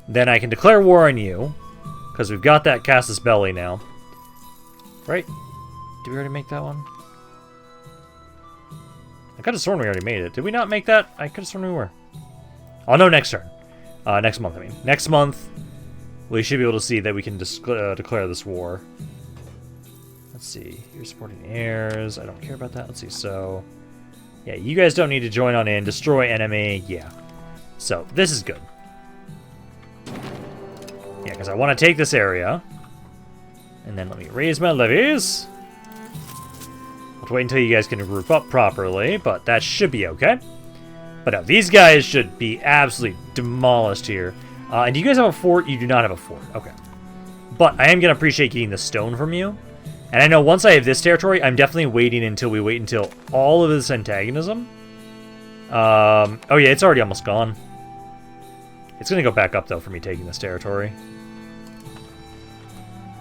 Then I can declare war on you. Because we've got that Casus Belli now. Right? Did we already make that one? I could have sworn we already made it. Did we not make that? I could have sworn we were. Oh, no, next turn. Next month, I mean. Next month, we should be able to see that we can declare this war. Let's see. You're supporting heirs. I don't care about that. Let's see. So, yeah, you guys don't need to join on in. Destroy enemy. Yeah. So, this is good. Yeah, because I want to take this area. And then let me raise my levies. I'll wait until you guys can group up properly, but that should be okay. But no, these guys should be absolutely demolished here. And do you guys have a fort? You do not have a fort. Okay. But I am going to appreciate getting the stone from you. And I know once I have this territory, I'm definitely waiting until we wait until all of this antagonism. Oh yeah, it's already almost gone. It's going to go back up, though, for me taking this territory.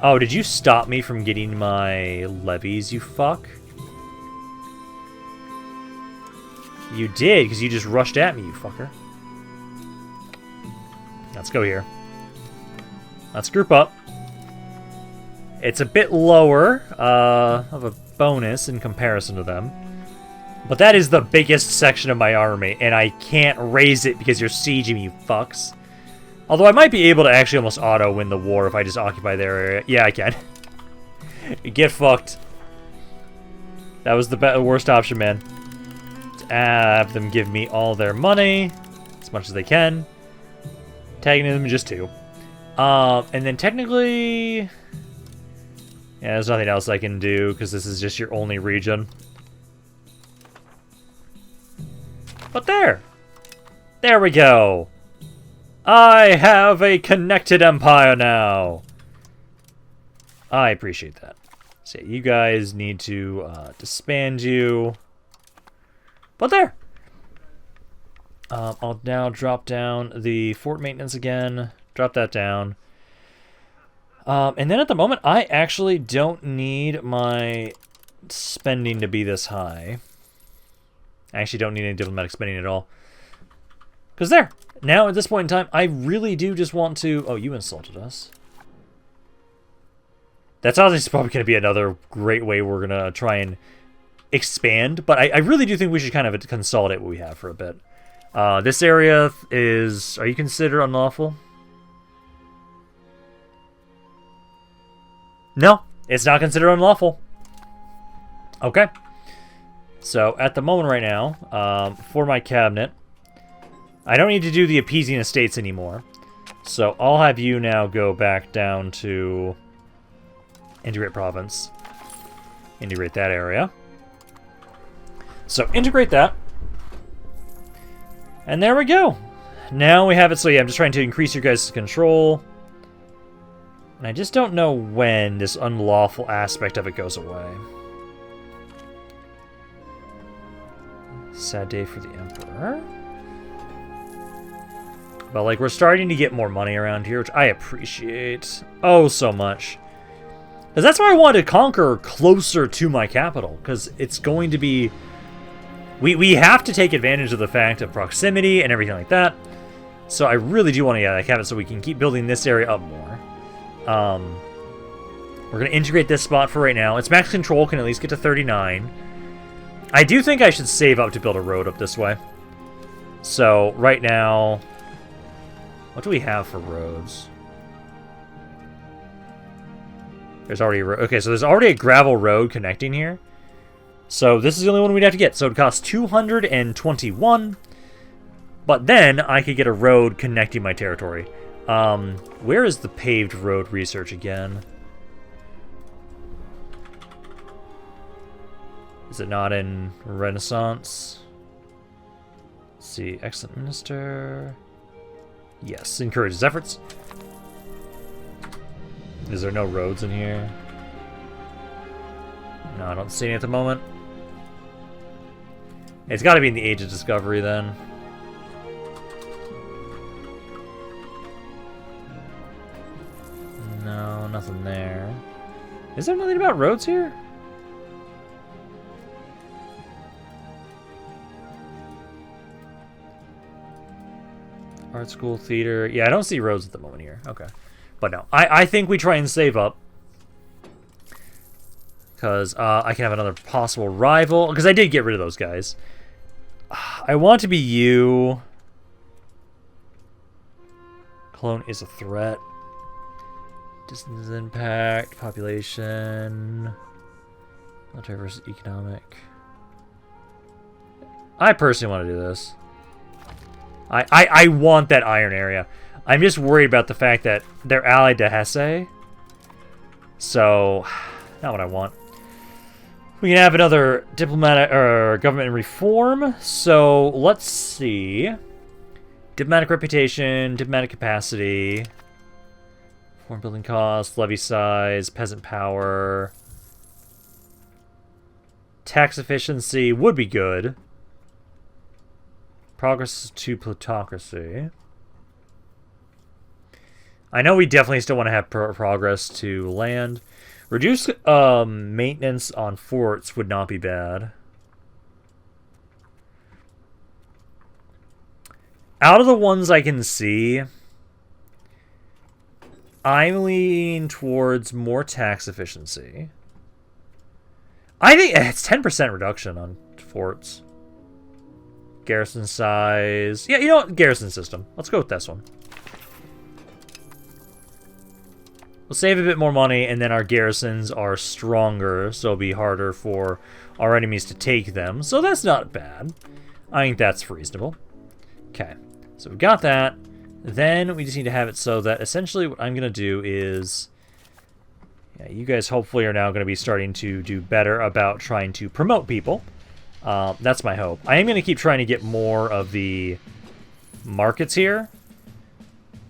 Oh, did you stop me from getting my levies, you fuck? You did, because you just rushed at me, you fucker. Let's go here. Let's group up. It's a bit lower of a bonus in comparison to them. But that is the biggest section of my army, and I can't raise it because you're sieging me, you fucks. Although I might be able to actually almost auto-win the war if I just occupy their area. Yeah, I can. Get fucked. That was the worst option, man. Have them give me all their money, as much as they can. Tagging them just 2. And then technically... Yeah, there's nothing else I can do, because this is just your only region. But there! There we go! I have a connected empire now! I appreciate that. So you guys need to disband you. But there! I'll now drop down the fort maintenance again. Drop that down. And then at the moment, I actually don't need my spending to be this high. I actually don't need any diplomatic spending at all. Because there. Now, at this point in time, I really do just want to... Oh, you insulted us. That's obviously probably going to be another great way we're going to try and expand. But I really do think we should kind of consolidate what we have for a bit. This area is... Are you considered unlawful? No, it's not considered unlawful. Okay. So, at the moment right now, for my cabinet, I don't need to do the appeasing estates anymore. So, I'll have you now go back down to integrate province. Integrate that area. So, integrate that. And there we go. Now we have it. So, yeah, I'm just trying to increase your guys' control. And I just don't know when this unlawful aspect of it goes away. Sad day for the Emperor. But, like, we're starting to get more money around here, which I appreciate. Oh, so much. Because that's why I wanted to conquer closer to my capital. Because it's going to be... We have to take advantage of the fact of proximity and everything like that. So I really do want to have it so we can keep building this area up more. We're going to integrate this spot for right now. Its max control can at least get to 39. I do think I should save up to build a road up this way. So, right now... What do we have for roads? There's already a road. Okay, so there's already a gravel road connecting here. So, this is the only one we'd have to get. So, it costs 221. But then, I could get a road connecting my territory. Where is the paved road research again? Is it not in Renaissance? Let's see, excellent minister. Yes, encourages efforts. Is there no roads in here? No, I don't see any at the moment. It's got to be in the Age of Discovery then. No, nothing there. Is there nothing about roads here? Art school, theater. Yeah, I don't see roads at the moment here. Okay. But no, I think we try and save up. Because I can have another possible rival. Because I did get rid of those guys. I want to be you. Cologne is a threat. Distance impact, population, military versus economic. I personally want to do this. I want that iron area. I'm just worried about the fact that they're allied to Hesse. So, not what I want. We can have another diplomatic or government reform. So, let's see. Diplomatic reputation, diplomatic capacity. Foreign building cost, levy size, peasant power. Tax efficiency would be good. Progress to plutocracy. I know we definitely still want to have progress to land. Reduce maintenance on forts would not be bad. Out of the ones I can see, I'm leaning towards more tax efficiency. I think it's 10% reduction on forts. Garrison size. Yeah, you know what? Garrison system. Let's go with this one. We'll save a bit more money, and then our garrisons are stronger, so it'll be harder for our enemies to take them. So that's not bad. I think that's reasonable. Okay, so we've got that. Then we just need to have it so that essentially what I'm going to do is... Yeah, you guys hopefully are now going to be starting to do better about trying to promote people. That's my hope. I am going to keep trying to get more of the markets here.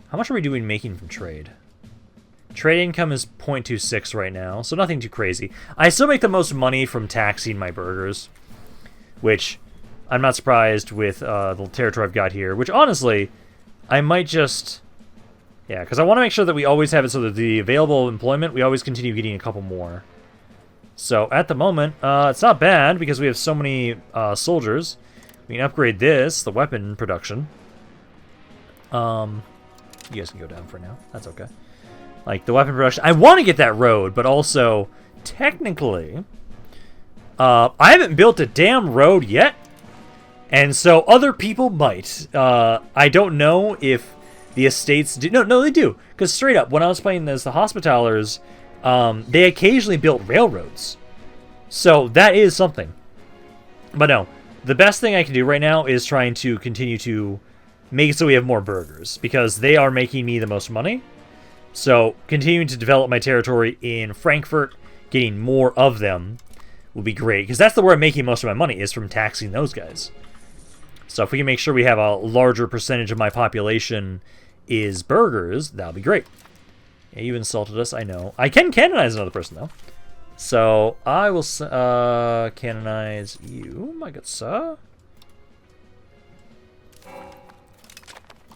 How much are we doing making from trade? Trade income is 0.26 right now, so nothing too crazy. I still make the most money from taxing my burghers, which I'm not surprised with the territory I've got here, which honestly, I might just... Yeah, because I want to make sure that we always have it so that the available employment, we always continue getting a couple more. So at the moment, it's not bad because we have so many soldiers. We can upgrade this, the weapon production. You guys can go down for now. That's okay. Like, the weapon production. I want to get that road, but also, technically, I haven't built a damn road yet. And so other people might. I don't know if the estates do. No, they do. Because straight up, when I was playing as the Hospitallers, they occasionally built railroads. So that is something. But no, the best thing I can do right now is trying to continue to make it so we have more burgers. Because they are making me the most money. So continuing to develop my territory in Frankfurt, getting more of them, will be great. Because that's where I'm making most of my money, is from taxing those guys. So if we can make sure we have a larger percentage of my population is burgers, that'll be great. Yeah, you insulted us, I know. I can canonize another person, though. So I will canonize you, my good sir.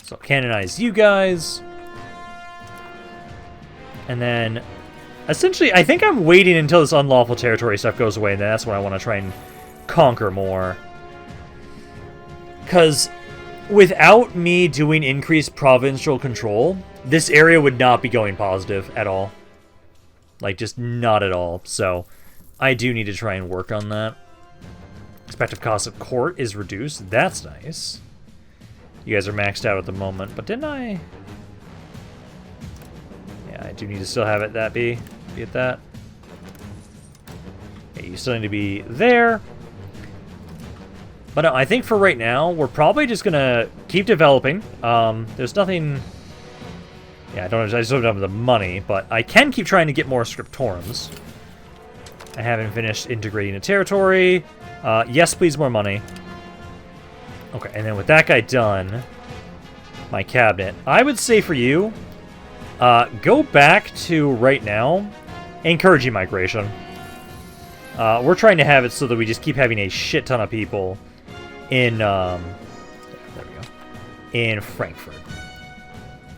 So canonize you guys. And then, essentially, I think I'm waiting until this unlawful territory stuff goes away, and then that's when I want to try and conquer more. Because without me doing increased provincial control, this area would not be going positive at all. Like, just not at all. So, I do need to try and work on that. Expected cost of court is reduced. That's nice. You guys are maxed out at the moment, but didn't I? Yeah, I do need to still have it that be at that. Yeah, you still need to be there. But no, I think for right now, we're probably just going to keep developing. There's nothing... Yeah, I just don't have the money, but I can keep trying to get more scriptorums. I haven't finished integrating a territory. Yes, please, more money. Okay, and then with that guy done, my cabinet, I would say for you, go back to right now, encouraging migration. We're trying to have it so that we just keep having a shit ton of people in, there we go, in Frankfurt.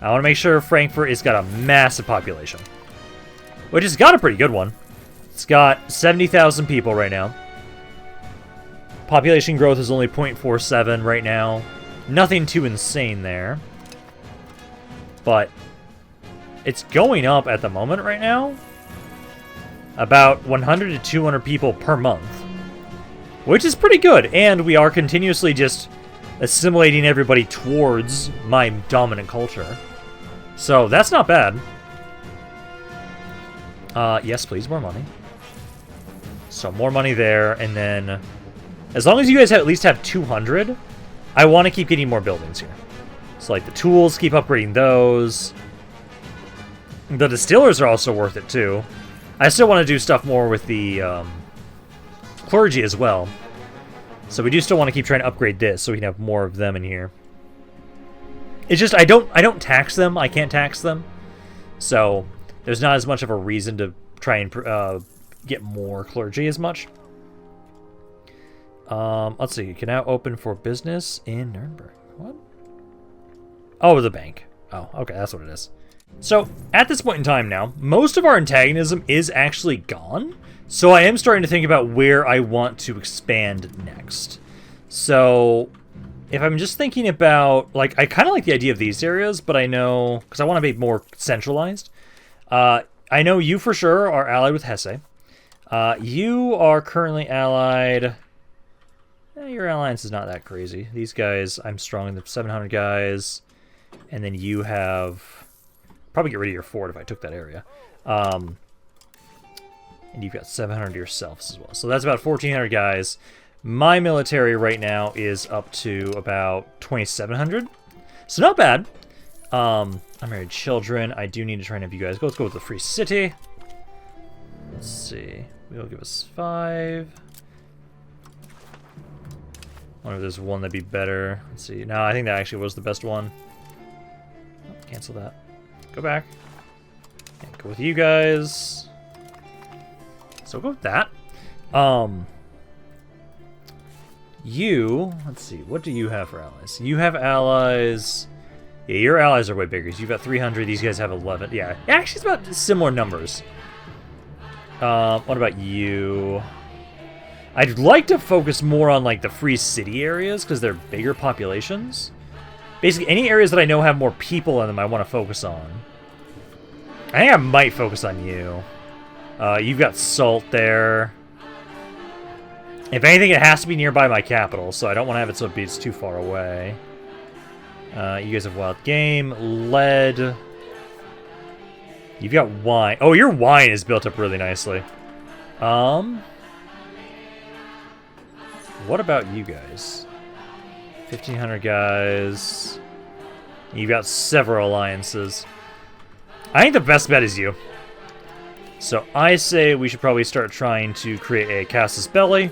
I want to make sure Frankfurt has got a massive population, which has got a pretty good one. It's got 70,000 people right now. Population growth is only 0.47 right now. Nothing too insane there. But it's going up at the moment right now. About 100 to 200 people per month. Which is pretty good. And we are continuously just assimilating everybody towards my dominant culture. So that's not bad. Yes, please, more money. So more money there, and then as long as you guys at least have 200, I want to keep getting more buildings here. So like the tools, keep upgrading those. The distillers are also worth it too. I still want to do stuff more with the clergy as well. So we do still want to keep trying to upgrade this so we can have more of them in here. It's just I don't tax them. I can't tax them. So there's not as much of a reason to try and get more clergy as much. Let's see. You can now open for business in Nuremberg. What? Oh, the bank. Oh, okay. That's what it is. So at this point in time now, most of our antagonism is actually gone. So I am starting to think about where I want to expand next. So if I'm just thinking about, like, I kind of like the idea of these areas, but I know, because I want to be more centralized. I know you for sure are allied with Hesse. You are currently allied. Your alliance is not that crazy. These guys, I'm strong in the 700 guys. And then you have... Probably get rid of your fort if I took that area. And you've got 700 yourselves as well. So that's about 1,400 guys. My military right now is up to about 2,700. So not bad. Unmarried children. I do need to try and have you guys go. Let's go with the free city. Let's see. It'll give us 5. I wonder if there's one that'd be better. Let's see. No, I think that actually was the best one. Oh, cancel that. Go back. And go with you guys. So go with that. You, let's see, what do you have for allies? You have allies... Yeah, your allies are way bigger. You've got 300, these guys have 11. Yeah, actually it's about similar numbers. What about you? I'd like to focus more on, like, the free city areas, because they're bigger populations. Basically, any areas that I know have more people in them I want to focus on. I think I might focus on you. You've got salt there. If anything, it has to be nearby my capital, so I don't want to have it so it's too far away. You guys have wild game, lead. You've got wine. Oh, your wine is built up really nicely. What about you guys? 1,500 guys. You've got several alliances. I think the best bet is you. So I say we should probably start trying to create a Casus Belli.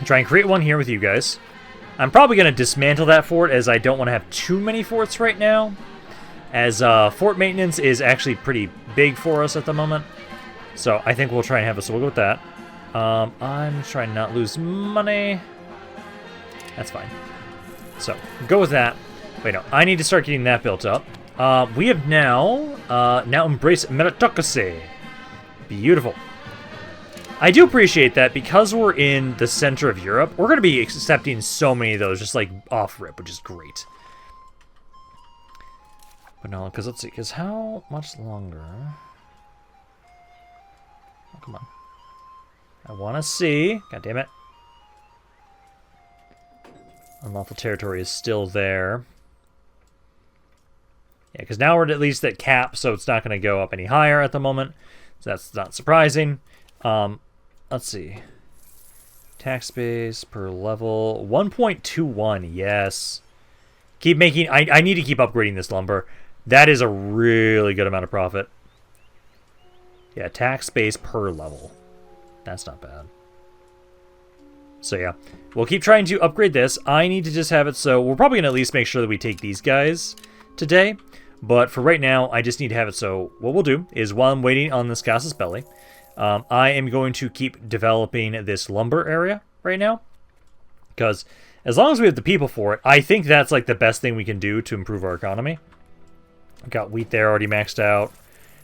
Try and create one here with you guys. I'm probably going to dismantle that fort as I don't want to have too many forts right now. As fort maintenance is actually pretty big for us at the moment. So I think we'll try and have it, so we'll go with that. I'm trying not to lose money. That's fine. So, go with that. Wait, no, I need to start getting that built up. We have now embraced meritocracy. Beautiful. I do appreciate that because we're in the center of Europe, we're going to be accepting so many of those just like off rip, which is great. But no, because let's see, because how much longer? Oh, come on. I want to see. God damn it. Unlawful territory is still there. Yeah, because now we're at least at cap, so it's not going to go up any higher at the moment. So that's not surprising. Let's see. Tax base per level. 1.21, yes. Keep making... I need to keep upgrading this lumber. That is a really good amount of profit. Yeah, tax base per level. That's not bad. So yeah, we'll keep trying to upgrade this. I need to just have it so... We're probably going to at least make sure that we take these guys today. But for right now, I just need to have it so... What we'll do is while I'm waiting on this Casus Belli, I am going to keep developing this lumber area right now. Because as long as we have the people for it, I think that's like the best thing we can do to improve our economy. I've got wheat there already maxed out.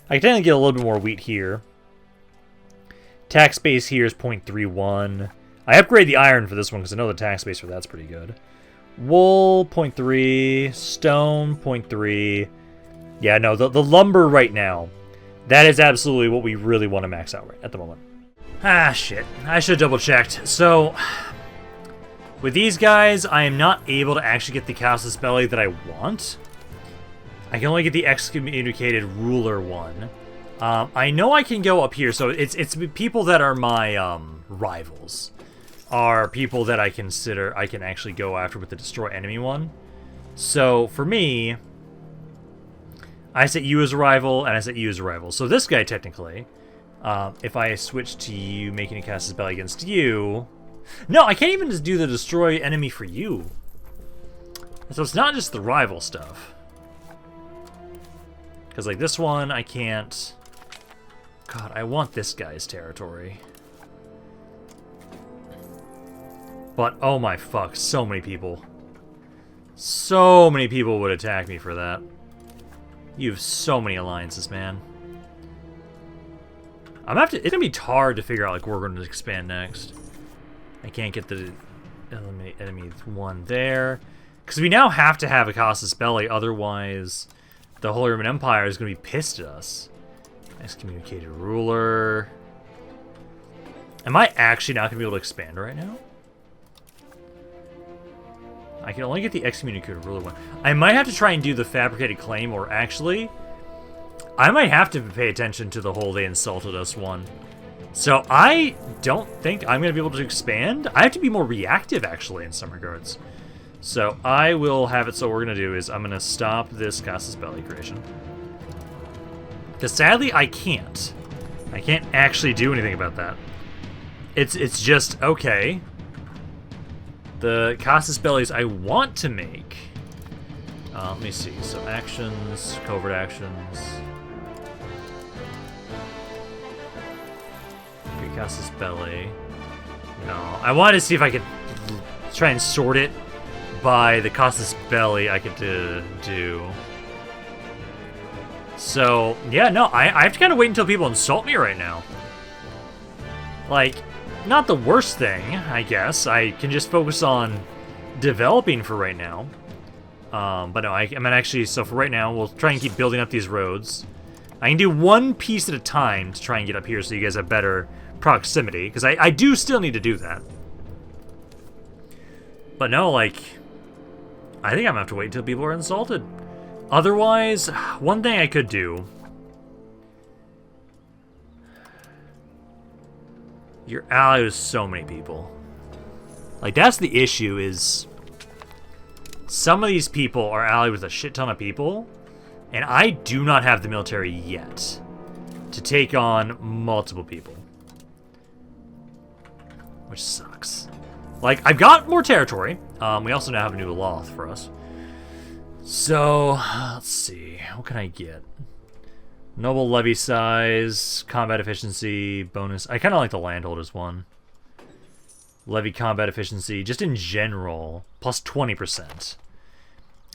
I can definitely get a little bit more wheat here. Tax base here is 0.31. I upgrade the iron for this one because I know the tax base for that's pretty good. Wool, 0.3. Stone, 0.3. Yeah, no, the lumber right now, that is absolutely what we really want to max out right at the moment. Ah, shit. I should have double-checked. So, with these guys, I am not able to actually get the Casus Belli that I want. I can only get the excommunicated ruler one. I know I can go up here, so it's people that are my rivals. Are people that I consider I can actually go after with the destroy enemy one. So, for me, I set you as a rival, and I set you as a rival. So this guy, technically, if I switch to you making a Casus Belli against you... No, I can't even just do the destroy enemy for you. So it's not just the rival stuff. Because, like, this one, I can't... God, I want this guy's territory. But, oh my fuck, so many people. So many people would attack me for that. You have so many alliances, man. I'm gonna have to... It's gonna be hard to figure out, like, where we're gonna expand next. I can't get the eliminate enemy one there. Because we now have to have a Casus Belli, otherwise the Holy Roman Empire is gonna be pissed at us. Excommunicated ruler. Am I actually not gonna be able to expand right now? I can only get the excommunicated ruler one. I might have to try and do the fabricated claim, or actually, I might have to pay attention to the whole they insulted us one. So I don't think I'm going to be able to expand. I have to be more reactive, actually, in some regards. So I will have it so what we're going to do is I'm going to stop this Casus Belli creation. Because sadly, I can't. I can't actually do anything about that. It's just, okay. The Casus Bellis I want to make. Let me see. So actions, covert actions. Okay, Casus Belli. No, I wanted to see if I could try and sort it by the casus belli I could do. So, yeah, no, I have to kind of wait until people insult me right now. Like, not the worst thing, I guess. I can just focus on developing for right now. But no, I mean, actually, so for right now, we'll try and keep building up these roads. I can do one piece at a time to try and get up here so you guys have better proximity, because I do still need to do that. But no, like, I think I'm gonna have to wait until people are insulted. Otherwise, one thing I could do... You're allied with so many people. Like, that's the issue, is... Some of these people are allied with a shit ton of people, and I do not have the military yet to take on multiple people. Which sucks. Like, I've got more territory. We also now have a new law for us. So, let's see. What can I get? Noble levy size, combat efficiency, bonus. I kind of like the landholders one. Levy combat efficiency, just in general, plus 20%.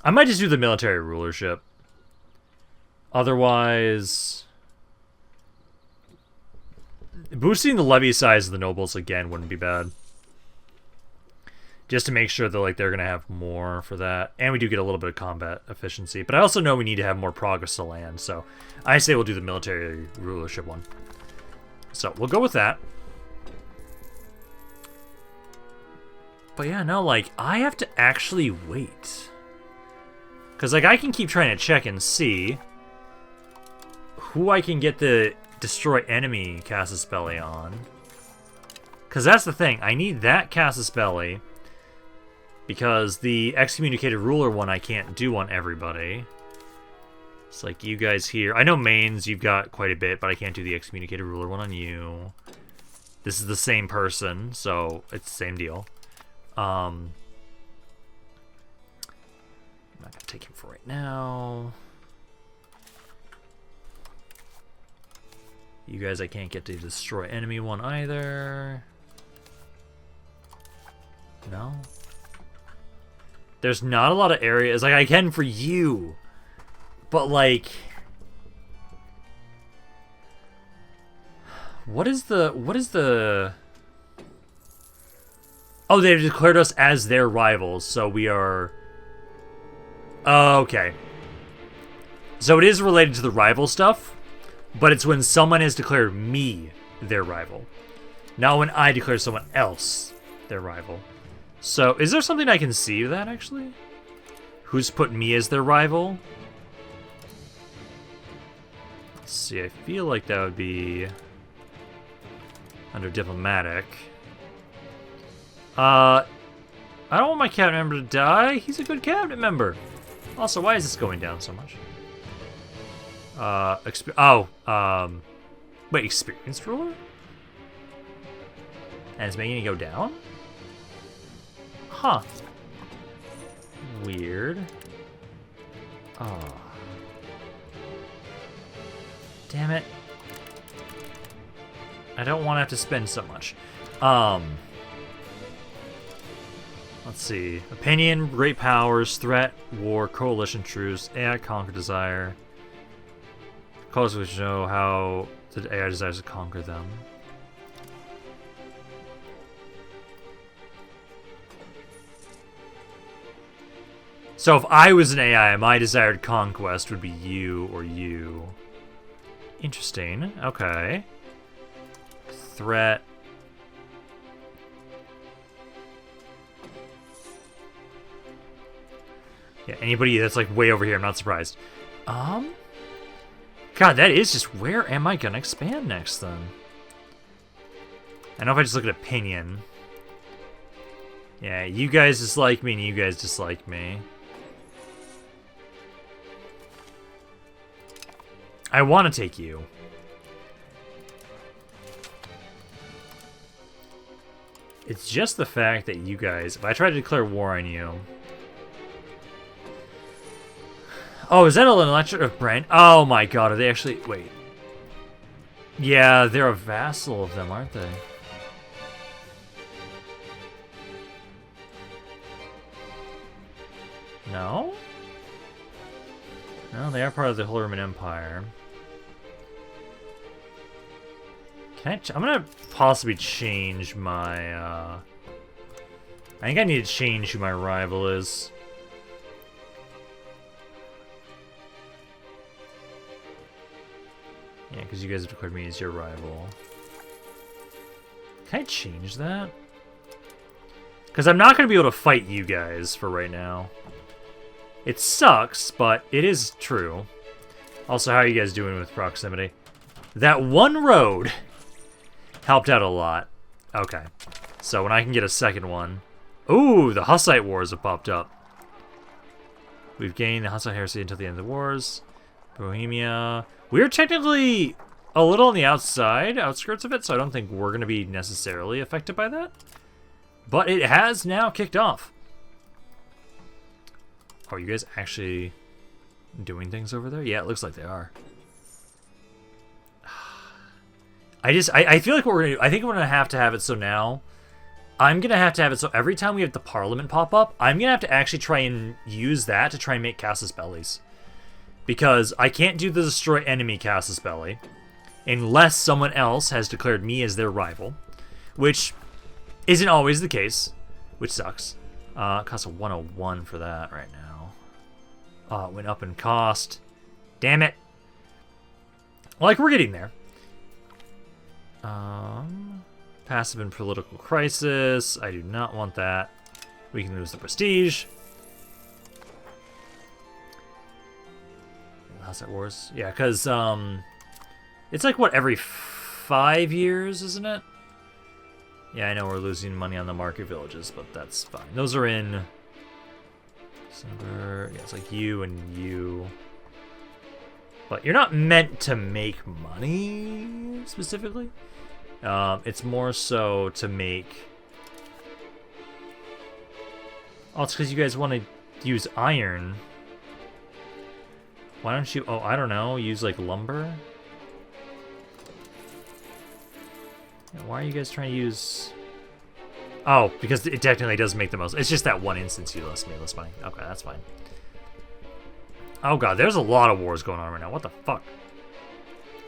I might just do the military rulership. Otherwise, boosting the levy size of the nobles again wouldn't be bad. Just to make sure that like they're gonna have more for that, and we do get a little bit of combat efficiency. But I also know we need to have more progress to land, so I say we'll do the military rulership one. So we'll go with that. But yeah, no, like I have to actually wait, because like I can keep trying to check and see who I can get the destroy enemy casus belli on. Because that's the thing, I need that casus belli. Because the excommunicated ruler one I can't do on everybody. It's like you guys here. I know mains you've got quite a bit, but I can't do the excommunicated ruler one on you. This is the same person, so it's the same deal. I'm not gonna take him for right now. You guys I can't get to destroy enemy one either. No. There's not a lot of areas, like I can for you, but like, what is the, oh, they've declared us as their rivals, so we are, oh, okay. So it is related to the rival stuff, but it's when someone has declared me their rival, not when I declare someone else their rival. So, is there something I can see of that, actually? Who's put me as their rival? Let's see, I feel like that would be under diplomatic. I don't want my cabinet member to die. He's a good cabinet member. Also, why is this going down so much? Wait, experienced ruler? And it's making it go down? Huh. Weird. Oh. Damn it. I don't want to have to spend so much. Let's see. Opinion, great powers, threat, war, coalition, truce, AI, conquer, desire. Colors which know how the AI desires to conquer them. So if I was an AI, my desired conquest would be you or you. Interesting. Okay. Threat. Yeah, anybody that's like way over here, I'm not surprised. God, that is just, where am I gonna expand next then? I know if I just look at opinion. Yeah, you guys dislike me and you guys dislike me. I want to take you. It's just the fact that you guys, if I try to declare war on you. Oh, is that an electorate of Brand? Oh my god, are they actually, wait. Yeah, they're a vassal of them, aren't they? No? No, they are part of the Holy Roman Empire. Can I'm gonna possibly change my, I think I need to change who my rival is. Yeah, because you guys have declared me as your rival. Can I change that? Because I'm not going to be able to fight you guys for right now. It sucks, but it is true. Also, how are you guys doing with proximity? That one road helped out a lot. Okay. So when I can get a second one... Ooh, the Hussite Wars have popped up. We've gained the Hussite heresy until the end of the wars. Bohemia... We're technically a little on the outskirts of it, so I don't think we're going to be necessarily affected by that. But it has now kicked off. Oh, are you guys actually doing things over there? Yeah, it looks like they are. I feel like what we're going to do, I think we're going to have it so now, I'm going to have it so every time we have the Parliament pop up, I'm going to have to actually try and use that to try and make Casus Bellis. Because I can't do the destroy enemy Casus Belli unless someone else has declared me as their rival, which isn't always the case, which sucks. Costs a 101 for that right now. Oh, it went up in cost. Damn it. Like, we're getting there. Passive and political crisis. I do not want that. We can lose the prestige. Hussite Wars. Yeah, because, it's like, what, every 5 years, isn't it? Yeah, I know we're losing money on the market villages, but that's fine. Those are in... December. Yeah, it's like you and you. But you're not meant to make money, specifically. It's more so to make... Oh, it's because you guys want to use iron. Why don't you, oh, I don't know, use, like, lumber? Yeah, why are you guys trying to use... Oh, because it technically does make the most... It's just that one instance you lost me less money. Okay, that's fine. Oh god, there's a lot of wars going on right now. What the fuck?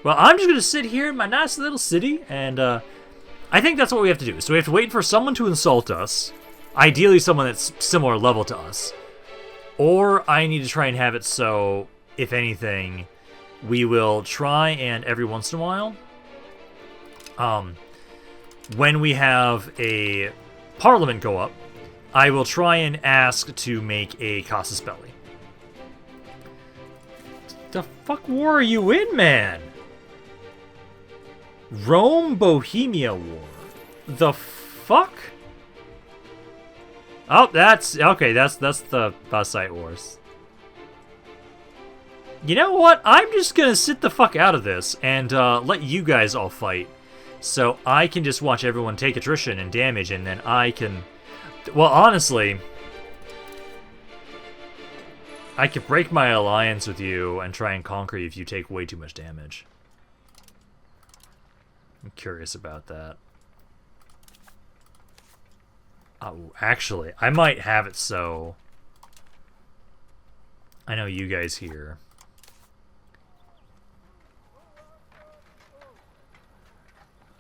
Well, I'm just going to sit here in my nice little city, and I think that's what we have to do. So we have to wait for someone to insult us. Ideally someone that's similar level to us. Or I need to try and have it so... If anything, we will try and every once in a while, when we have a parliament go up, I will try and ask to make a Casus Belli. The fuck war are you in, man? Rome-Bohemia War. The fuck? Oh, that's... Okay, that's the Hussite Wars. You know what? I'm just gonna sit the fuck out of this and let you guys all fight. So I can just watch everyone take attrition and damage, and then I can... Well, honestly, I could break my alliance with you and try and conquer you if you take way too much damage. I'm curious about that. Oh, actually, I might have it so... I know you guys here.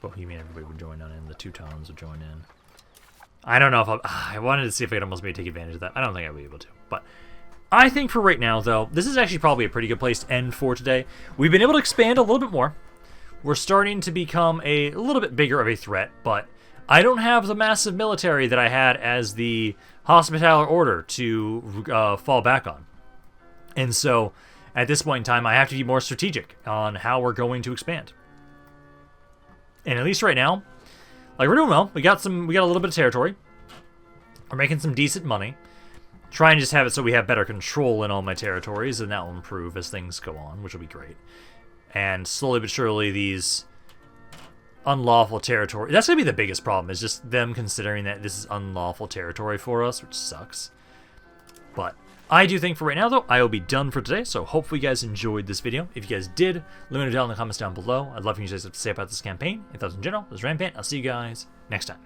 Bohemian, everybody would join on in. The Teutons would join in. I don't know if I wanted to see if I could almost maybe take advantage of that. I don't think I'd be able to. But I think for right now, though, this is actually probably a pretty good place to end for today. We've been able to expand a little bit more. We're starting to become a little bit bigger of a threat, but I don't have the massive military that I had as the Hospitaller Order to fall back on. And so, at this point in time, I have to be more strategic on how we're going to expand. And at least right now, like, we're doing well. We got a little bit of territory. We're making some decent money. Try and just have it so we have better control in all my territories, and that will improve as things go on, which will be great. And slowly but surely, these unlawful territory... That's going to be the biggest problem, is just them considering that this is unlawful territory for us, which sucks. But I do think for right now, though, I will be done for today, so hopefully you guys enjoyed this video. If you guys did, let me know down in the comments down below. I'd love for you guys to say about this campaign. If that's in general, this is Rampaned. I'll see you guys next time.